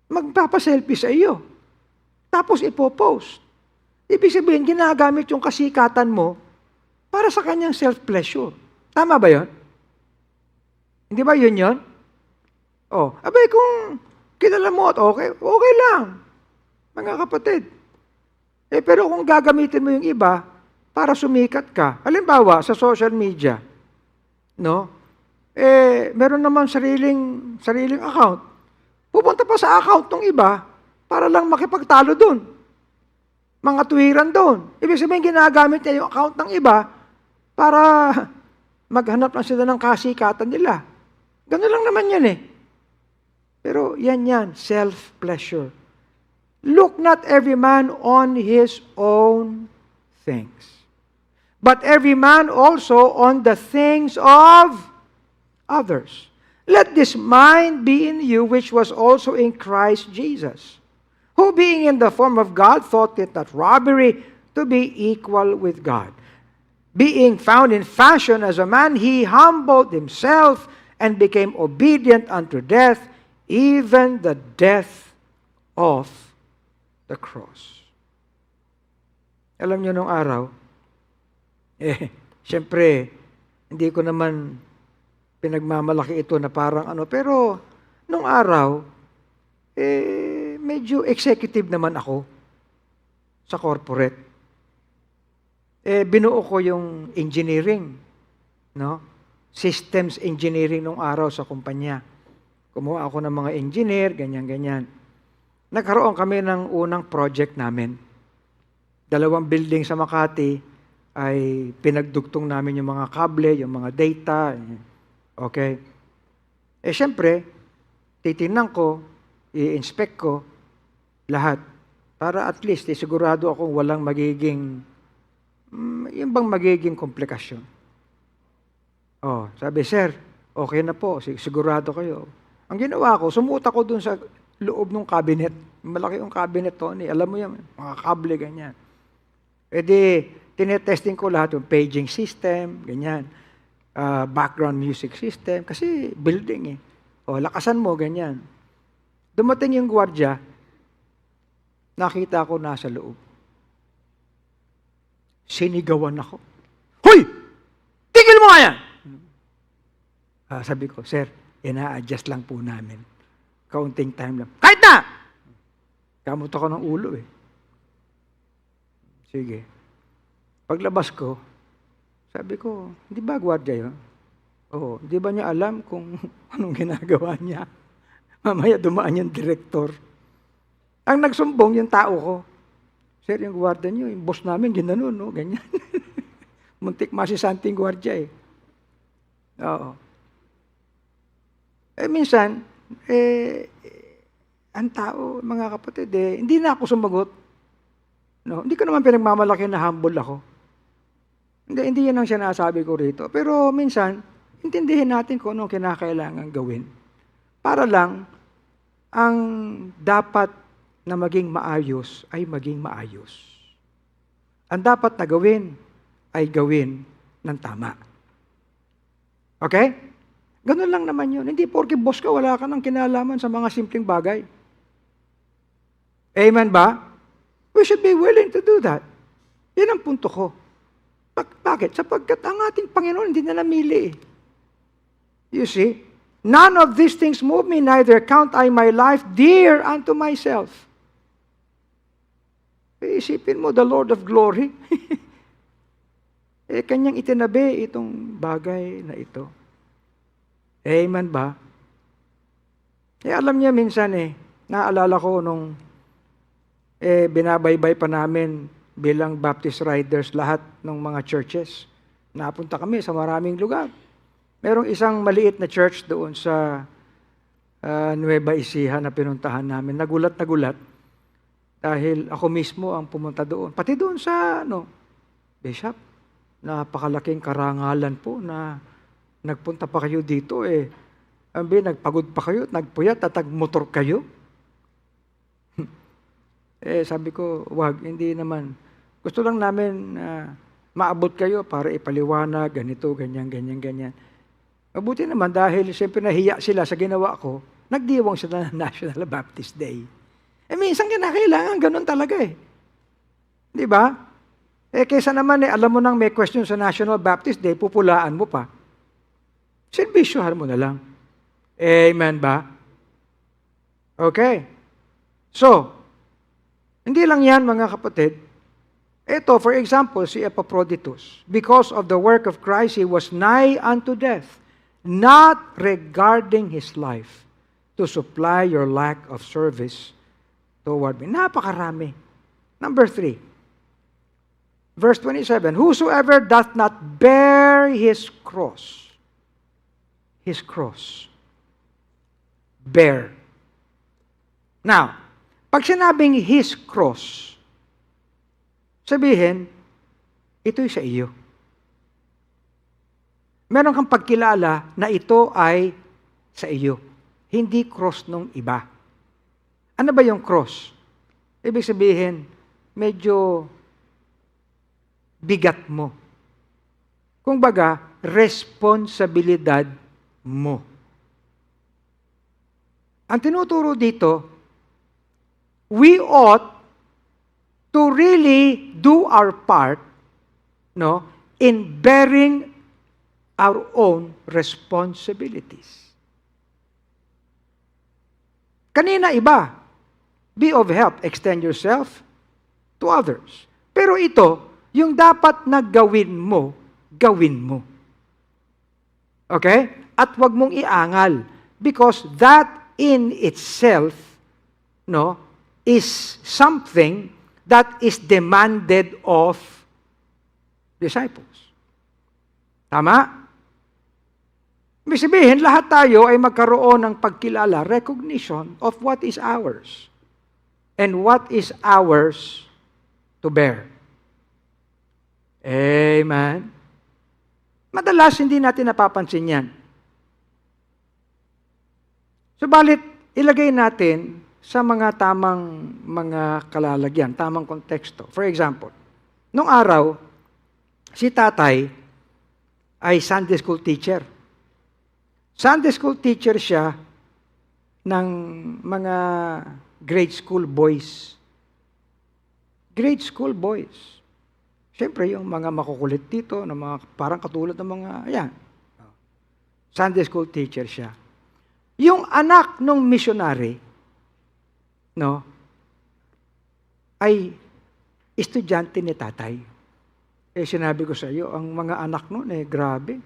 magpapaselfie sa iyo. Tapos ipopost. Ibig sabihin, ginagamit yung kasikatan mo para sa kanyang self-pleasure. Tama ba yun? Hindi ba yun? Abay kung kilala mo at okay lang. Mga kapatid. Pero kung gagamitin mo yung iba para sumikat ka, halimbawa sa social media, meron naman sariling account. Pupunta pa sa account ng iba para lang makipagtalo doon. Mga tuwiran doon. Ibig sabihin, ginagamit niya yung account ng iba para maghanap lang sila ng kasikatan nila. Ganun lang naman yan Pero yan, self-pleasure. Look not every man on his own things, but every man also on the things of others. Let this mind be in you, which was also in Christ Jesus, who being in the form of God, thought it not robbery to be equal with God. Being found in fashion as a man, he humbled himself and became obedient unto death, even the death of the cross. Alam niyo nung araw, siyempre, hindi ko naman pinagmamalaki ito na parang pero nung araw, medyo executive naman ako sa corporate. binuo ko yung engineering, no? Systems engineering nung araw sa kumpanya. Kumuha ako ng mga engineer, ganyan-ganyan. Nagkaroon kami ng unang project namin. 2 building sa Makati ay pinagdugtong namin yung mga kable, yung mga data. Okay. Siyempre, titingnan ko, i-inspect ko lahat. Para at least, sigurado akong walang magiging, yung bang magiging komplikasyon. Sabi, sir, okay na po, sigurado kayo. Ang ginawa ko, sumuot ako dun sa loob ng cabinet. Malaki yung cabinet, Tony. Alam mo yan, mga kable, ganyan. Tinetesting ko lahat yung paging system, ganyan. Background music system. Kasi building eh. Lakasan mo, ganyan. Dumating yung gwardiya, nakita ko nasa loob. Sinigawan ako. Hoy! Tigil mo nga yan! Sabi ko, sir, ina-adjust lang po namin. Kaunting time lang. Kahit na! Kamot ako ng ulo eh. Sige. Paglabas ko, sabi ko, di ba gwardiya yun? Oo. Di ba niya alam kung anong ginagawa niya? Mamaya dumaan yung direktor. Ang nagsumbong yung tao ko. Sir, yung gwardiya niyo, yung boss namin, ginanon, no? Ganyan. Muntik masisanting gwardiya eh. Oo. Minsan, ang tao, mga kapatid, hindi na ako sumagot. No? Hindi ko naman pinagmamalaki na humble ako. Hindi yan ang sinasabi ko rito. Pero minsan, intindihin natin kung anong kinakailangan gawin. Para lang, ang dapat na maging maayos ay maging maayos. Ang dapat na gawin ay gawin ng tama. Okay? Ganun lang naman yun. Hindi porke boss ka, wala ka ng kinalaman sa mga simpleng bagay. Amen ba? We should be willing to do that. Yan ang punto ko. Bakit? Sapagkat ang ating Panginoon hindi na namili. You see? None of these things move me, neither count I my life dear unto myself. Isipin mo, the Lord of glory. Kanyang itinabi itong bagay na ito. Amen ba? Alam niya minsan naalala ko nung binabaybay pa namin bilang Baptist riders lahat ng mga churches. Napunta kami sa maraming lugar. Merong isang maliit na church doon sa Nueva Ecija na pinuntahan namin. Nagulat dahil ako mismo ang pumunta doon. Pati doon sa Bishop, napakalaking karangalan po na nagpunta pa kayo dito nagpagod pa kayo, nagpuyat at nagmotor kayo. Sabi ko, wag, hindi naman. Gusto lang namin maabot kayo para ipaliwanag, ganito, ganyan. Mabuti naman dahil siyempre nahiya sila sa ginawa ko, nagdiwang sila ng National Baptist Day. Minsan kinakailangan, ganun talaga Di ba? Kaysa naman alam mo nang may question sa National Baptist Day, pupulaan mo pa. Servisyohan mo na lang. Amen ba? Okay. So, hindi lang yan mga kapatid. Ito, for example, si Epaphroditus. Because of the work of Christ, he was nigh unto death, not regarding his life, to supply your lack of service toward me. Napakarami. Number 3. Verse 27, whosoever doth not bear his cross, bear. Now, pag sinabing his cross, sabihin, ito'y sa iyo. Meron kang pagkilala na ito ay sa iyo. Hindi cross nung iba. Ano ba yung cross? Ibig sabihin, medyo bigat mo. Kung baga, responsibilidad mo. Ang tinuturo dito, we ought to really do our part in bearing our own responsibilities. Kanina iba, be of help, extend yourself to others. Pero ito, yung dapat na gawin mo, gawin mo. Okay? At wag mong iangal. Because that in itself, no, is something that is demanded of disciples. Tama? Ibig sabihin, lahat tayo ay magkaroon ng pagkilala, recognition of what is ours and what is ours to bear. Amen? Madalas, hindi natin napapansin yan. Subalit, ilagay natin sa mga tamang mga kalalagyan, tamang konteksto. For example, nung araw, si tatay ay Sunday school teacher. Sunday school teacher siya ng mga grade school boys. Grade school boys. Siyempre, yung mga makukulit dito, na mga, parang katulad ng mga, ayan. Sunday school teacher siya. Yung anak ng missionary, no, ay estudyante ni tatay. Eh, sinabi ko sa iyo, ang mga anak noon, grabe.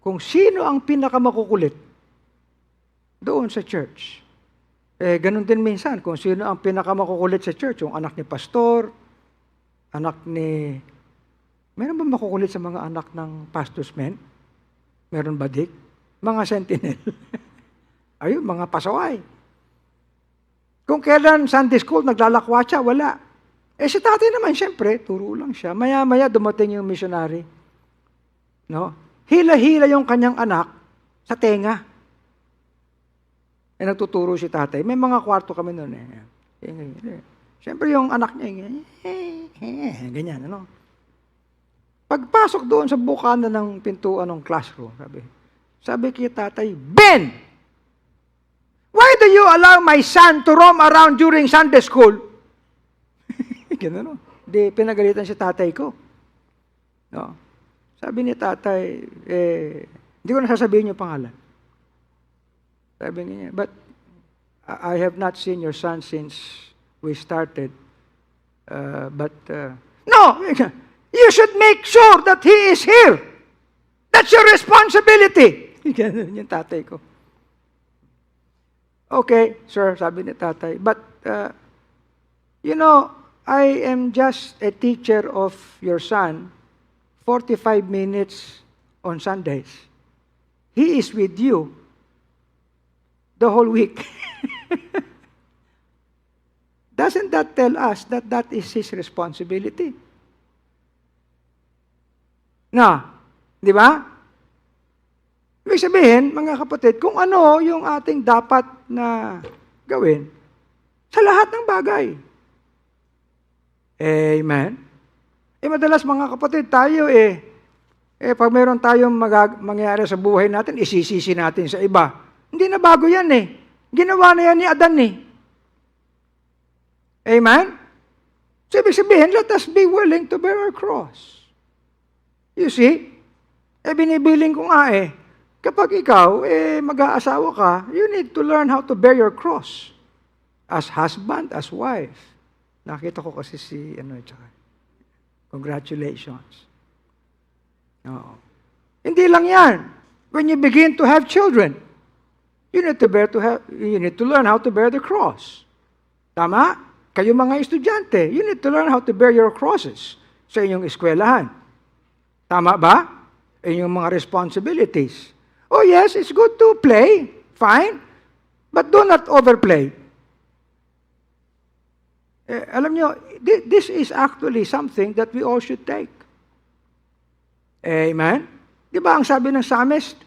Kung sino ang pinakamakukulit doon sa church. Ganun din minsan, kung sino ang pinakamakukulit sa church, yung anak ni pastor, anak ni... Meron ba makukulit sa mga anak ng pastor's men? Meron ba, Dick? Mga sentinel. Ayun, mga pasaway. Kung kailan Sunday school, naglalakwatsa, wala. Si tatay naman, siyempre, turo lang siya. Maya-maya dumating yung missionary. No? Hila-hila yung kanyang anak sa tenga. Nagtuturo si tatay. May mga kwarto kami noon. Siyempre yung anak niya, ganyan, ano? Pagpasok doon sa bukana ng pintuan ng classroom, sabi kay tatay, Ben! Why do you allow my son to roam around during Sunday school? Ganun, no? Di pinagalitan si tatay ko. No? Sabi ni tatay, hindi ko nasasabihin yung pangalan. Sabi niya, but I have not seen your son since we started. No! You should make sure that he is here. That's your responsibility. Ganun yung tatay ko. Okay, sir, sabi ni tatay. But, I am just a teacher of your son 45 minutes on Sundays. He is with you the whole week. Doesn't that tell us that that is his responsibility? No, di ba? Ibig sabihin, mga kapatid, kung ano yung ating dapat na gawin sa lahat ng bagay. Amen? Madalas mga kapatid, tayo pag mayroon tayong mangyayari sa buhay natin, isisisi natin sa iba. Hindi na bago yan Ginawa na yan ni Adan Amen? So, ibig sabihin, let us be willing to bear our cross. You see? Binibiling ko nga kapag ikaw, mag-aasawa ka, you need to learn how to bear your cross. As husband, as wife. Nakita ko kasi congratulations. Oo. Hindi lang yan. When you begin to have children, you need to learn how to bear the cross. Tama? Kayo mga estudyante, you need to learn how to bear your crosses sa inyong eskwelahan. Tama ba? Inyong mga responsibilities. Oh yes, it's good to play. Fine. But do not overplay. Alam nyo, this is actually something that we all should take. Amen? Di ba ang sabi ng psalmist?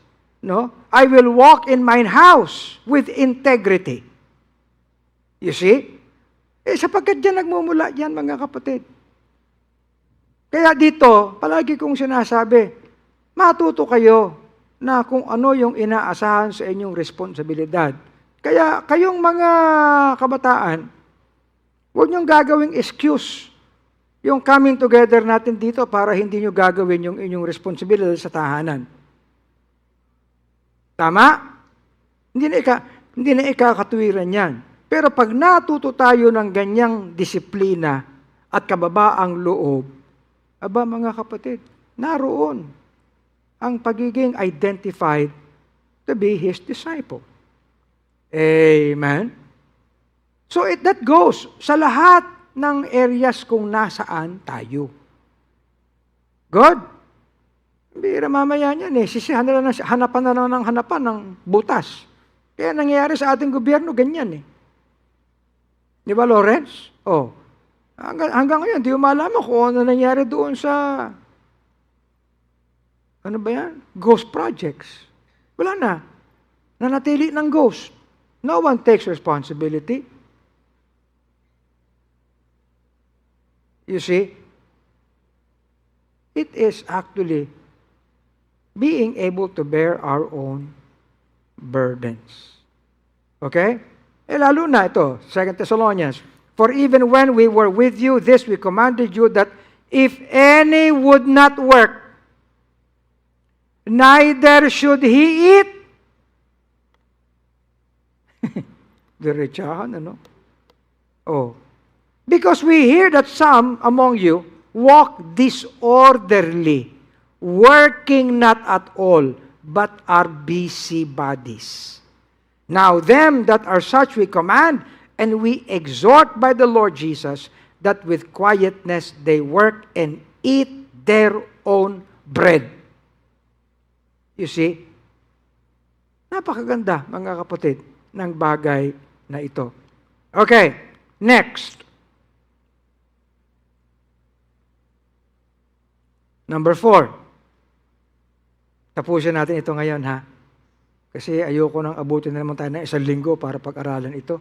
No? I will walk in mine house with integrity. You see? Sapagkat dyan nagmumula yan, mga kapatid. Kaya dito, palagi kong sinasabi, matuto kayo na kung ano yung inaasahan sa inyong responsibilidad. Kaya kayong mga kabataan, huwag niyong gagawing excuse yung coming together natin dito para hindi niyo gagawin yung inyong responsibilidad sa tahanan. Tama? Hindi na ikakatuwiran yan. Pero pag natuto tayo ng ganyang disiplina at kababaang loob, Aba mga kapatid, naroon ang pagiging identified to be His disciple. Amen? So that goes sa lahat ng areas kung nasaan tayo. Good? Bira mamaya niyan hanapan na lang ng hanapan ng butas. Kaya nangyayari sa ating gobyerno, ganyan eh. Di ba, Lawrence? Oh. Hanggang ngayon, di mo malaman kung ano nangyari doon sa, ano ba yan? Ghost projects. Wala na. Nanatili ng ghost. No one takes responsibility. You see, it is actually being able to bear our own burdens. Okay? Lalo na ito, 2 Thessalonians. For even when we were with you, this we commanded you that if any would not work, neither should he eat. Diretsahan, ano? Oh. Because we hear that some among you walk disorderly, working not at all, but are busybodies. Now them that are such we command, and we exhort by the Lord Jesus, that with quietness they work and eat their own bread. You see, napakaganda mga kapatid ng bagay na ito. Okay, next. Number 4. Tapusin natin ito ngayon, ha? Kasi ayoko nang abutin na naman tayo ng 1 linggo para pag-aralan ito.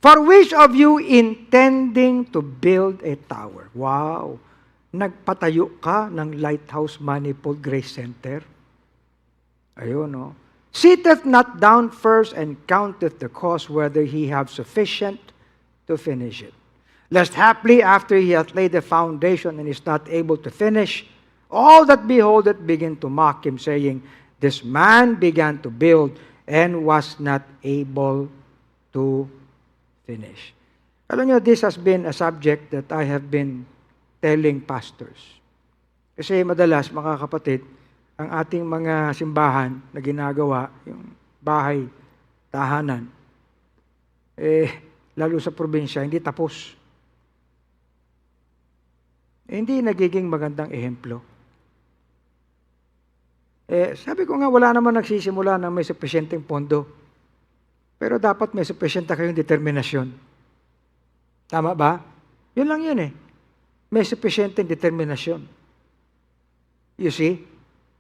For which of you intending to build a tower? Wow! Nagpatayo ka ng Lighthouse Manifold Grace Center? Ayun, no? Sitteth not down first and counteth the cost whether he have sufficient to finish it. Lest haply after he hath laid the foundation and is not able to finish, all that behold it begin to mock him, saying, This man began to build and was not able to finish. Alam niyo, this has been a subject that I have been telling pastors. Kasi madalas, mga kapatid, ang ating mga simbahan na ginagawa, yung bahay, tahanan, lalo sa probinsya, hindi tapos. Hindi nagiging magandang ehemplo. Sabi ko nga, wala naman nagsisimula na may supisyenteng pondo. Pero dapat may supisyente kayong determinasyon. Tama ba? Yun lang yun eh. May supisyenteng determinasyon. You see?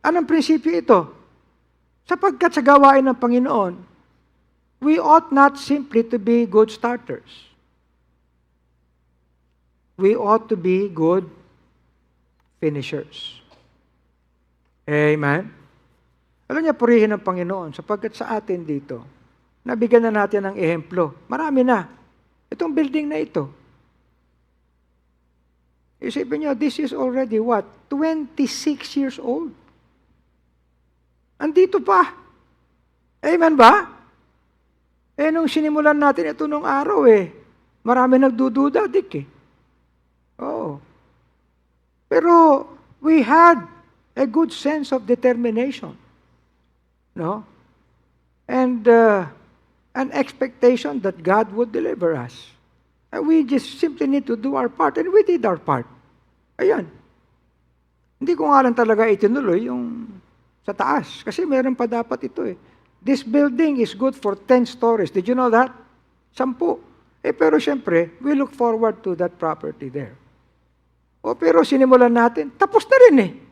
Anong prinsipyo ito? Sapagkat sa gawain ng Panginoon, we ought not simply to be good starters. We ought to be good finishers. Amen? Alam niya, purihin ng Panginoon, sapagkat sa atin dito, nabigyan na natin ng ehemplo. Marami na. Itong building na ito. Isipin niyo, this is already what? 26 years old. Andito pa. Amen ba? Nung sinimulan natin ito nung araw marami nagdududa, Dick Oo. Pero we had a good sense of determination. No? And an expectation that God would deliver us. And we just simply need to do our part. And we did our part. Ayan. Hindi ko nga lang talaga itinuloy yung sa taas. Kasi meron pa dapat ito This building is good for 10 stories. Did you know that? 10. Pero syempre, we look forward to that property there. Pero sinimulan natin, tapos na rin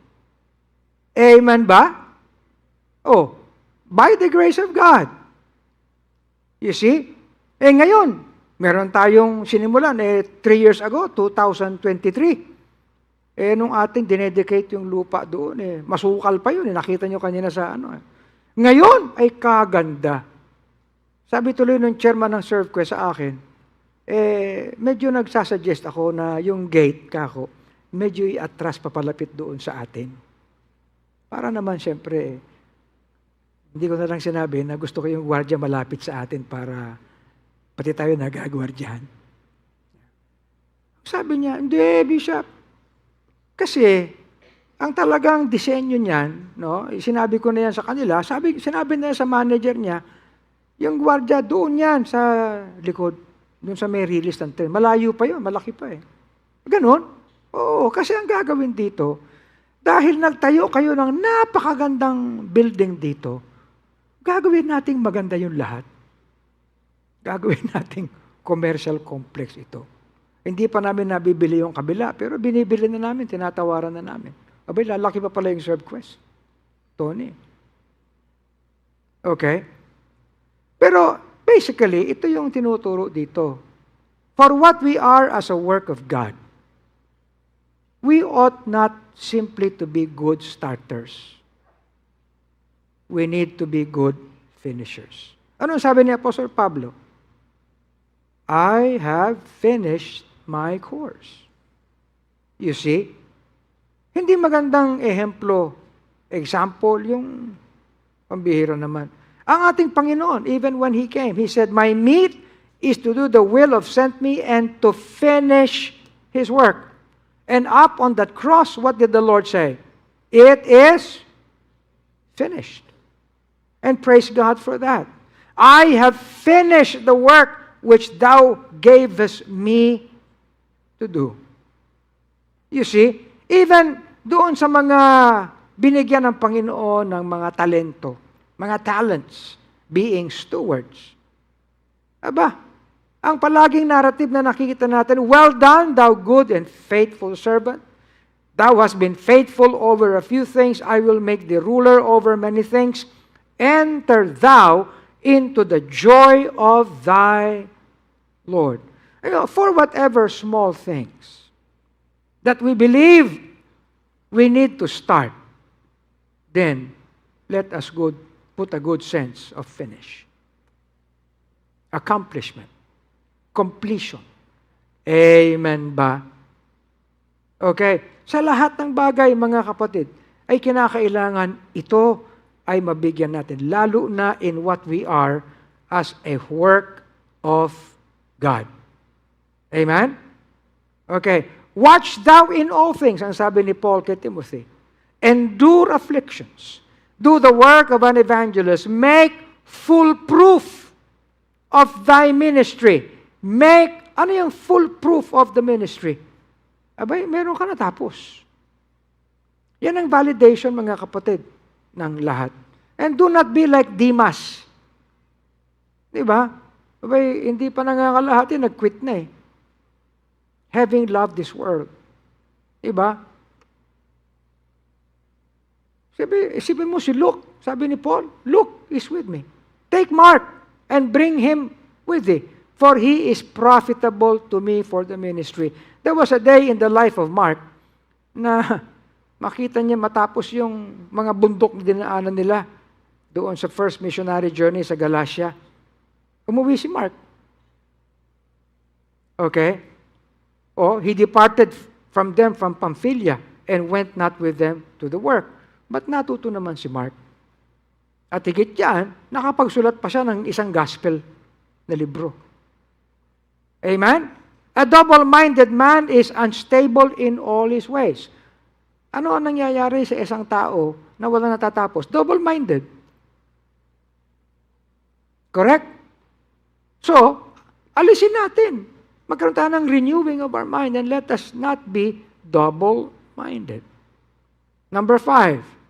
Amen ba? By the grace of God. You see? Ngayon, meron tayong sinimulan 3 years ago, 2023. Nung ating dinedicate yung lupa doon masukal pa yun nakita nyo kanina sa Ngayon ay kaganda. Sabi tuloy ng chairman ng ServQuest sa akin, medyo nagsasuggest ako na yung gate kako, medyo i-atras papalapit doon sa atin. Para naman siyempre, hindi ko na lang sinabi na gusto ko yung gwardiya malapit sa atin para pati tayo nagagwardyahan. Sabi niya, hindi, Bishop, Kasi, ang talagang disenyo niyan, no, sinabi ko na yan sa kanila, sinabi na yan sa manager niya, yung gwardiya doon yan sa likod, doon sa may release ng train. Malayo pa yun, malaki pa eh. Ganon? Oo, kasi ang gagawin dito, dahil nagtayo kayo ng napakagandang building dito, gagawin nating maganda yung lahat. Gagawin nating commercial complex ito. Hindi pa namin nabibili yung kabila, pero binibili na namin, tinatawaran na namin. Abay, lalaki pa pala yung ServQuest. Tony. Okay? Pero, basically, ito yung tinuturo dito. For what we are as a work of God, we ought not simply to be good starters. We need to be good finishers. Ano sabi ni Apostle Pablo? I have finished my course. You see? Hindi magandang example, yung pambihira naman. Ang ating Panginoon, even when He came, He said, my meat is to do the will of sent me and to finish His work. And up on that cross, what did the Lord say? It is finished. And praise God for that. I have finished the work which thou gavest me to do. You see, even doon sa mga binigyan ng Panginoon ng mga talento, mga talents, being stewards. Aba, ang palaging narrative na nakikita natin, well done, thou good and faithful servant. Thou hast been faithful over a few things, I will make thee ruler over many things. Enter thou into the joy of thy Lord. For whatever small things that we believe we need to start, then let us put a good sense of finish. Accomplishment. Completion. Amen ba? Okay. Sa lahat ng bagay, mga kapatid, ay kinakailangan ito ay mabigyan natin, lalo na in what we are as a work of God. Amen? Okay. Watch thou in all things, ang sabi ni Paul kay Timothy. Endure afflictions. Do the work of an evangelist. Make full proof of thy ministry. Ano yung full proof of the ministry? Abay, meron ka natapos. Yan ang validation, mga kapatid, ng lahat. And do not be like Demas. Diba? Abay, hindi pa nangangalahati, nag-quit na eh. Having loved this world. Diba? Isipin mo si Luke. Sabi ni Paul, Luke is with me. Take Mark and bring him with thee. For he is profitable to me for the ministry. There was a day in the life of Mark na makita niya matapos yung mga bundok na dinaanan nila doon sa first missionary journey sa Galatia. Umuwi si Mark. Okay? He departed from them from Pamphylia and went not with them to the work. But natuto naman si Mark. At higit yan, nakapagsulat pa siya ng isang gospel na libro. Amen? A double-minded man is unstable in all his ways. Ano ang nangyayari sa isang tao na wala natatapos? Double-minded. Correct? So, alisin natin. Magkaroon tayo ng renewing of our mind and let us not be double-minded. Number 5.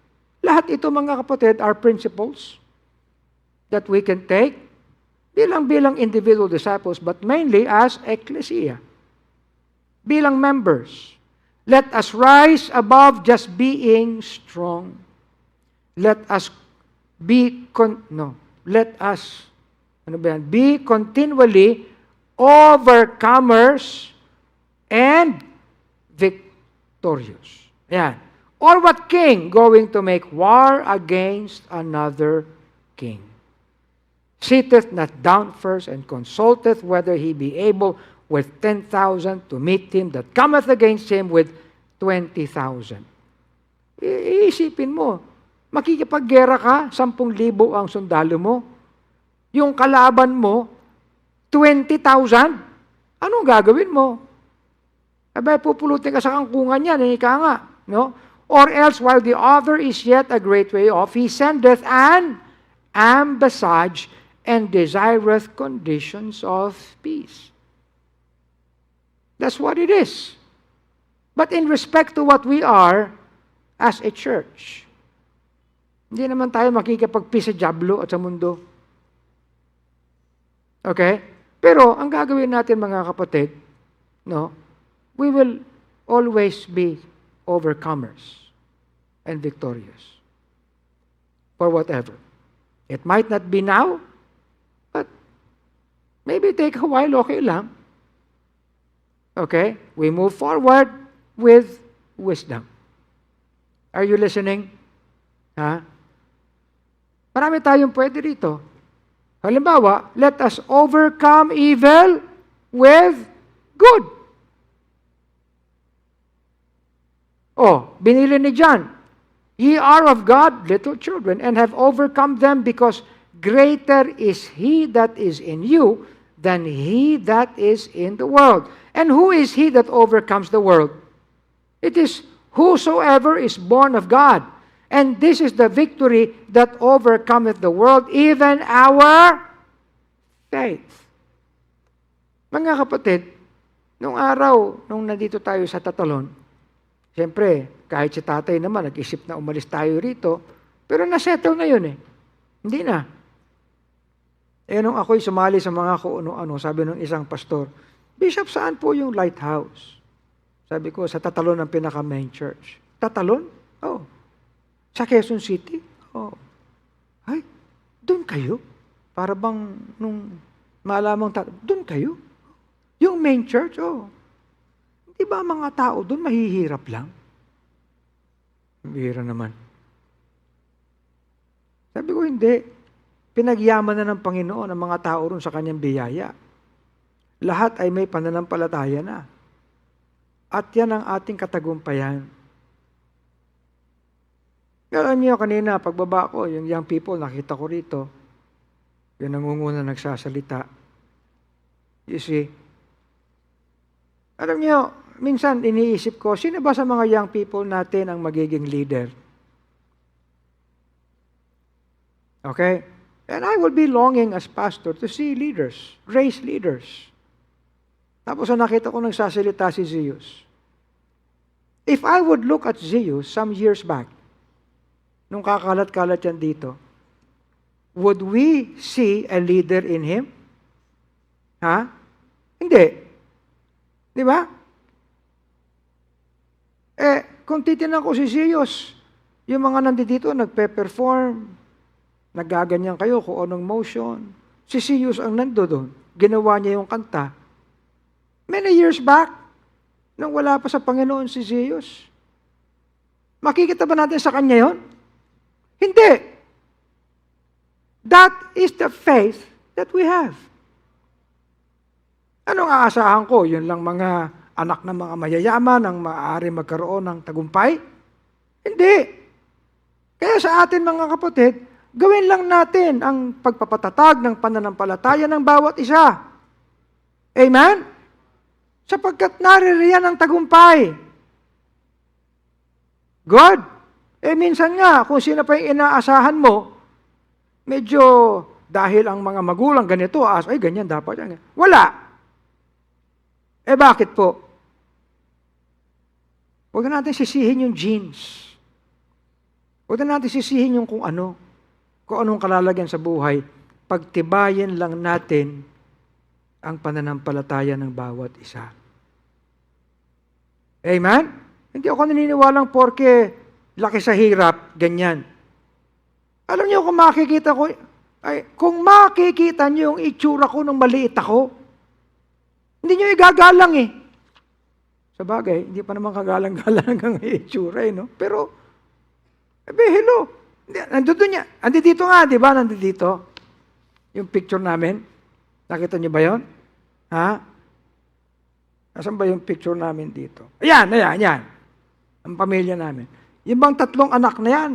Lahat ito, mga kapatid, are principles that we can take bilang individual disciples, but mainly as ecclesia. Bilang members. Let us rise above just being strong. Let us be continually overcomers and victorious. Yan. Or what king going to make war against another king? Sitteth not down first and consulteth whether he be able with 10,000 to meet him that cometh against him with 20,000. Iisipin mo, makikipaggera ka, 10,000 ang sundalo mo. Yung kalaban mo, 20,000. Anong gagawin mo? Abay, pupulutin ka sa kangkungan yan, ika nga. No? Or else, while the other is yet a great way off, he sendeth an ambassage and desireth conditions of peace. That's what it is. But in respect to what we are as a church, hindi naman tayo makikipag-peace sa diablo at sa mundo. Okay? Pero, ang gagawin natin mga kapatid, no, we will always be overcomers and victorious for whatever. It might not be now, but maybe take a while, okay lang. Okay? We move forward with wisdom. Are you listening? Ha? Marami tayong pwede dito. Halimbawa, let us overcome evil with good. Oh, binili ni John, ye are of God, little children, and have overcome them because greater is He that is in you than he that is in the world. And who is he that overcomes the world? It is whosoever is born of God. And this is the victory that overcometh the world, even our faith. Mga kapatid, nung araw, nung nandito tayo sa Tatalon, siyempre, kahit si tatay naman, nag-isip na umalis tayo rito, pero nasettle na yun eh. Hindi na. Eh, nung ako'y sumali sa mga kung-ano-ano, sabi ng isang pastor, Bishop, saan po yung lighthouse? Sabi ko, sa Tatalon ang pinaka-main church. Tatalon? Oh. Sa Quezon City? Oh. Ay, doon kayo? Para bang nung malamang doon kayo? Yung main church? Oh. Di ba mga tao doon mahihirap lang? Mahirap naman. Sabi ko, hindi. Pinagyaman na ng Panginoon ang mga tao ron sa kanyang biyaya. Lahat ay may pananampalataya na. At yan ang ating katagumpayan. Alam niyo, kanina, pagbaba ko, yung young people, nakita ko rito, yung nangunguna nagsasalita. You see? Alam niyo, minsan iniisip ko, sino ba sa mga young people natin ang magiging leader? Okay? And I will be longing as pastor to see leaders, raise leaders. Tapos nakita ko nagsasalita si Zeus. If I would look at Zeus some years back, nung kakalat-kalat yan dito, would we see a leader in him? Ha? Hindi. Di ba? Eh, kung titinan ko si Zeus, yung mga nandito nagpe-perform, nagaganyan kayo kung anong motion. Si Zeus ang nandoon. Ginawa niya yung kanta. Many years back, nung wala pa sa Panginoon si Zeus. Makikita ba natin sa kanya yon? Hindi. That is the faith that we have. Anong aasahan ko? Yun lang mga anak ng mga mayayaman ang maaari magkaroon ng tagumpay? Hindi. Kaya sa atin mga kapatid, gawin lang natin ang pagpapatatag ng pananampalataya ng bawat isa. Amen? Sapagkat naririyan ang tagumpay. God, minsan nga, kung sino pa yung inaasahan mo, medyo dahil ang mga magulang ganito, ay ganyan dapat yan. Wala. Bakit po? Huwag na natin sisihin yung genes. Huwag na natin sisihin yung kung ano. Kung anong kalalagyan sa buhay, pagtibayin lang natin ang pananampalataya ng bawat isa. Amen? Hindi ako naniniwalang porke laki sa hirap, ganyan. Alam niyo kung makikita ko, kung makikita niyo yung itsura ko nung maliit ako, hindi niyo igagalang eh. Sa bagay, hindi pa naman kagalang-galang hanggang itsura eh, no? Pero, hello. Nandito niya. Andito nga, di ba? Nandito. Yung picture namin. Nakita niyo ba yon? Ha? Nasaan ba yung picture namin dito? Ayan. Ang pamilya namin. Yung bang 3 anak na yan,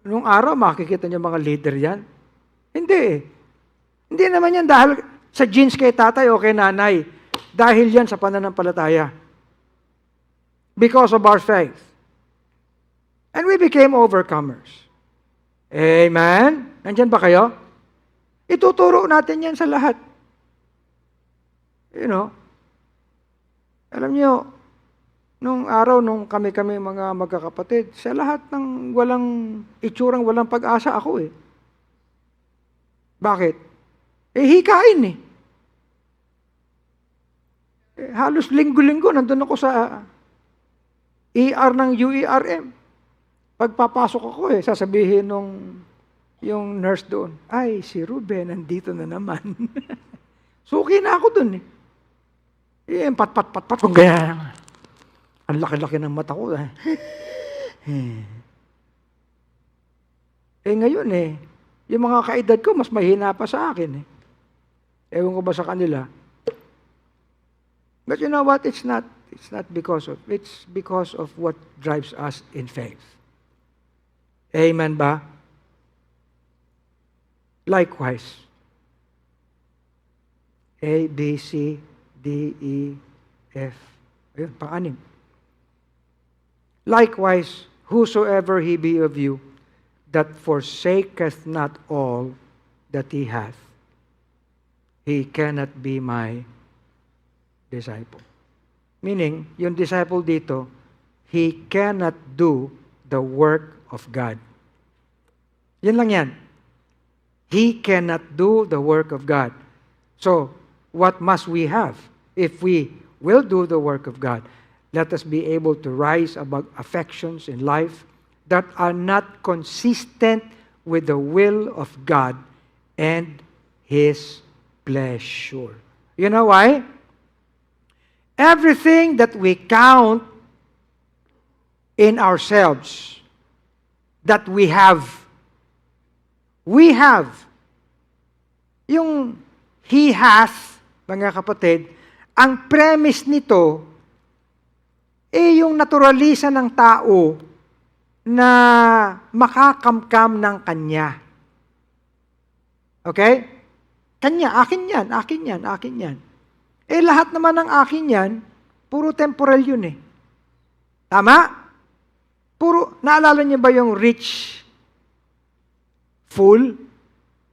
nung araw, makikita niyo mga leader yan? Hindi. Hindi naman yan dahil sa genes kay tatay o kay nanay. Dahil yan sa pananampalataya. Because of our faith. And we became overcomers. Amen? Nandyan ba kayo? Ituturo natin yan sa lahat. You know, alam niyo, nung araw, nung kami mga magkakapatid, sa lahat ng walang itsurang, walang pag-asa ako eh. Bakit? Hikain eh. Halos linggo-linggo, nandun ako sa ER ng UERM. Pagpapasok ako sasabihin yung nurse doon, ay, si Ruben, nandito na naman. Suki na ako doon eh. Pat, kung ganyan. Ang laki-laki ng mata ko. Ngayon yung mga kaedad ko, mas mahina pa sa akin eh. Ewan ko ba sa kanila. But you know what? It's not because of, it's because of what drives us in faith. Amen ba? Likewise. A, B, C, D, E, F. Ayun, pang-anim. Likewise, whosoever he be of you, that forsaketh not all that he hath, he cannot be my disciple. Meaning, yung disciple dito, he cannot do the work of God. Yan lang yan. He cannot do the work of God. So, what must we have if we will do the work of God? Let us be able to rise above affections in life that are not consistent with the will of God and His pleasure. You know why? Everything that we count in ourselves that we have yung he hath, mga kapatid, ang premise nito yung naturalisa ng tao na makakamkam ng kanya. Okay? Kanya, akin yan. Lahat naman ng akin yan, puro temporal yun eh. Tama? Naalala niyo ba yung rich fool?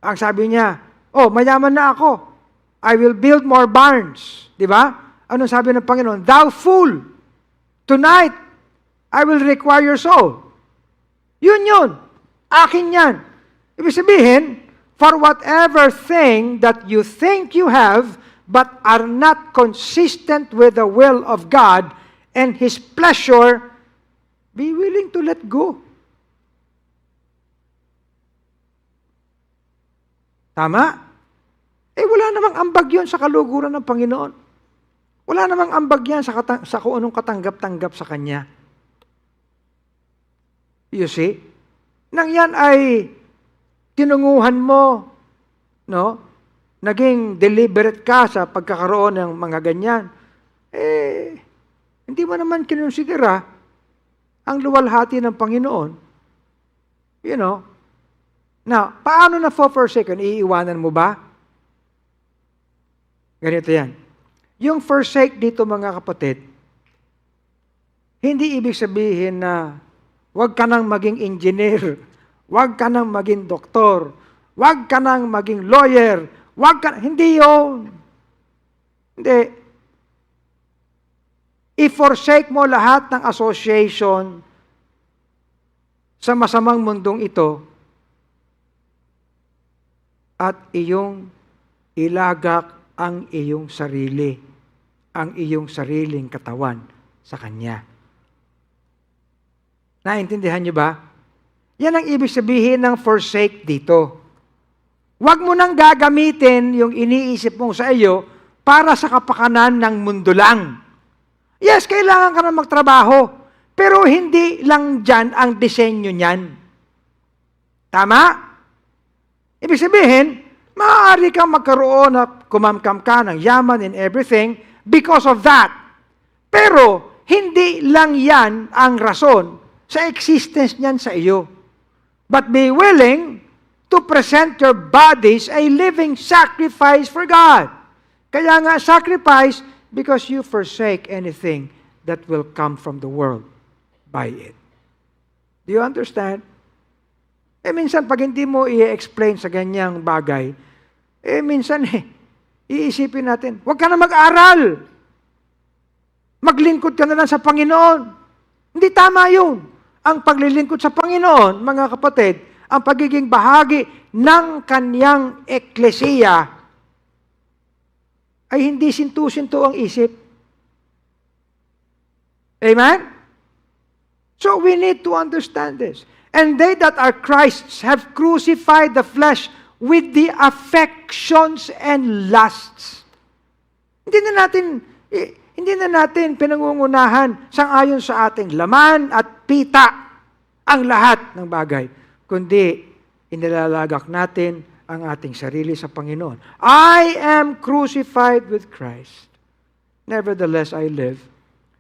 Ang sabi niya, mayaman na ako. I will build more barns. Di ba? Anong sabi ng Panginoon? Thou fool, tonight, I will require your soul. Yun. Akin yan. Ibig sabihin, for whatever thing that you think you have, but are not consistent with the will of God and His pleasure, be willing to let go. Tama? Wala namang ambag yun sa kaluguran ng Panginoon. Wala namang ambag yan sa kung anong katanggap-tanggap sa Kanya. You see? Nang yan ay tinunguhan mo, no? Naging deliberate ka sa pagkakaroon ng mga ganyan, hindi mo naman kinonsidera ang luwalhati ng Panginoon. You know? Now, paano na forsake? Iiwanan mo ba? Ganito yan. Yung forsake dito, mga kapatid, hindi ibig sabihin na huwag ka nang maging engineer, huwag ka nang maging doktor, huwag ka nang maging lawyer, hindi yun. Hindi. I-forsake mo lahat ng association sa masamang mundong ito at iyong ilagak ang iyong sariling katawan sa Kanya. Naintindihan niyo ba? Yan ang ibig sabihin ng forsake dito. Huwag mo nang gagamitin yung iniisip mo sa iyo para sa kapakanan ng mundo lang. Yes, kailangan ka na magtrabaho, pero hindi lang dyan ang disenyo niyan. Tama? Ibig sabihin, maaari kang magkaroon at kumamkam ka ng yaman and everything because of that. Pero, hindi lang yan ang rason sa existence niyan sa iyo. But be willing to present your bodies a living sacrifice for God. Kaya nga, sacrifice because you forsake anything that will come from the world by it. Do you understand? Minsan pag hindi mo i-explain sa ganyang bagay, minsan iisipin natin, huwag ka na mag-aral. Maglingkod ka na lang sa Panginoon. Hindi tama yun. Ang paglilingkod sa Panginoon, mga kapatid, ang pagiging bahagi ng kanyang eklesiya ay hindi sintu-sintu ang isip. Amen? So we need to understand this. And they that are Christ's have crucified the flesh with the affections and lusts. Hindi na natin pinangungunahan sangayon sa ating laman at pita ang lahat ng bagay, kundi inilalagak natin ang ating sarili sa Panginoon. I am crucified with Christ. Nevertheless I live,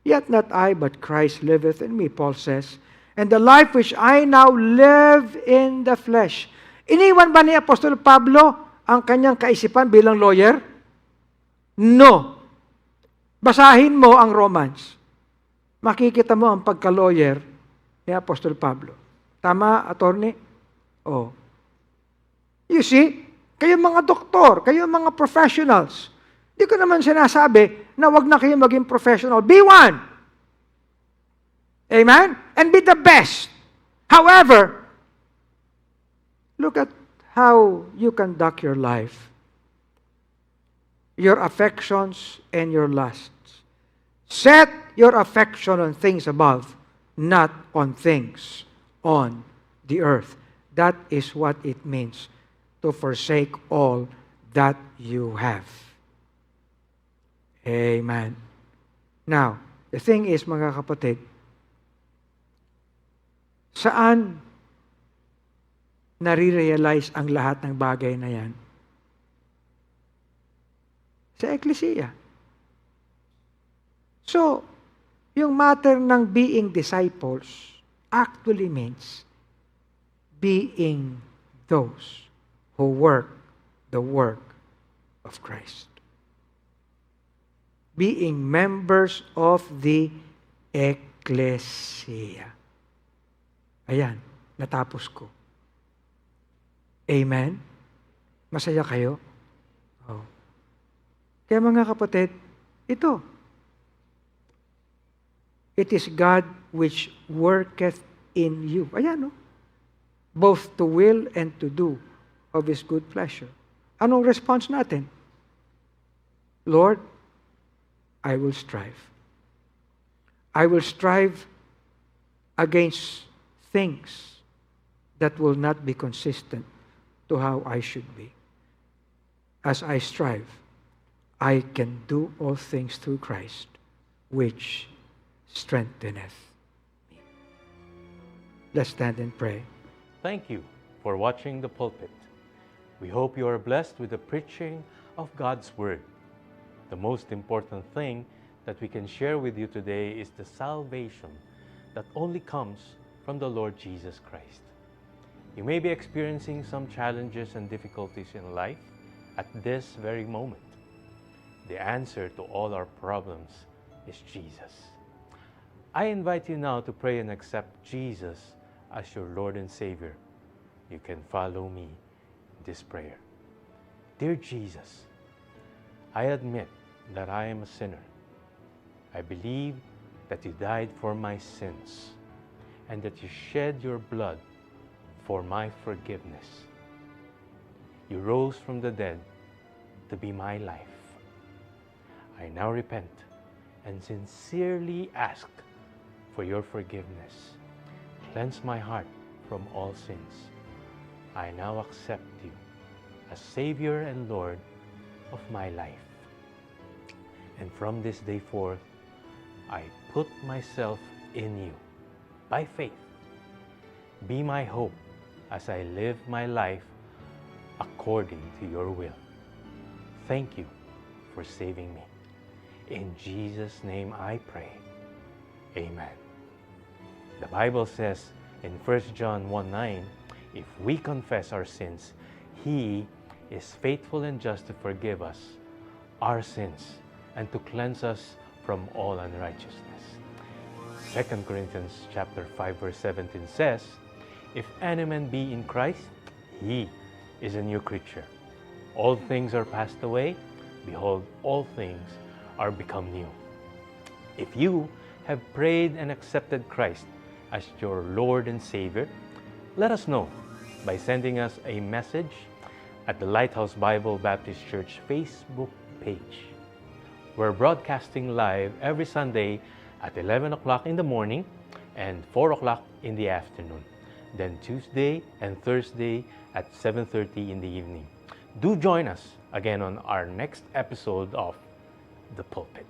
yet not I, but Christ liveth in me, Paul says. And the life which I now live in the flesh. Iniwan ba ni Apostol Pablo ang kanyang kaisipan bilang lawyer? No. Basahin mo ang Romans. Makikita mo ang pagka-lawyer ni Apostol Pablo. Tama, attorney? Oh. You see, kayo mga doktor, kayo mga professionals, hindi ko naman sinasabi na wag na kayo maging professional. Be one. Amen? And be the best. However, look at how you conduct your life, your affections and your lusts. Set your affection on things above, not on things on the earth. That is what it means to forsake all that you have. Amen. Now, the thing is, mga kapatid, saan nare-realize ang lahat ng bagay na yan? Sa eklesiya. So, yung matter ng being disciples actually means being those who work the work of Christ. Being members of the ecclesia. Ayan, natapos ko. Amen? Masaya kayo? Oh. Kaya mga kapatid, ito. It is God which worketh in you. Ayan, no? Both to will and to do of His good pleasure. Anong response natin? Lord, I will strive. I will strive against things that will not be consistent to how I should be. As I strive, I can do all things through Christ, which strengtheneth me. Let's stand and pray. Thank you for watching The Pulpit. We hope you are blessed with the preaching of God's Word. The most important thing that we can share with you today is the salvation that only comes from the Lord Jesus Christ. You may be experiencing some challenges and difficulties in life at this very moment. The answer to all our problems is Jesus. I invite you now to pray and accept Jesus as your Lord and Savior. You can follow me in this prayer. Dear Jesus, I admit that I am a sinner. I believe that you died for my sins and that you shed your blood for my forgiveness. You rose from the dead to be my life. I now repent and sincerely ask for your forgiveness. Cleanse my heart from all sins. I now accept you as Savior and Lord of my life. And from this day forth, I put myself in you by faith. Be my hope as I live my life according to your will. Thank you for saving me. In Jesus' name I pray. Amen. The Bible says in 1 John 1:9, if we confess our sins, He is faithful and just to forgive us our sins and to cleanse us from all unrighteousness. 2 Corinthians chapter 5 verse 17 says, "If any man be in Christ, he is a new creature. All things are passed away. Behold, all things are become new." If you have prayed and accepted Christ as your Lord and Savior, let us know by sending us a message at the Lighthouse Bible Baptist Church Facebook page. We're broadcasting live every Sunday at 11 o'clock in the morning and 4 o'clock in the afternoon. Then Tuesday and Thursday at 7:30 in the evening. Do join us again on our next episode of The Pulpit.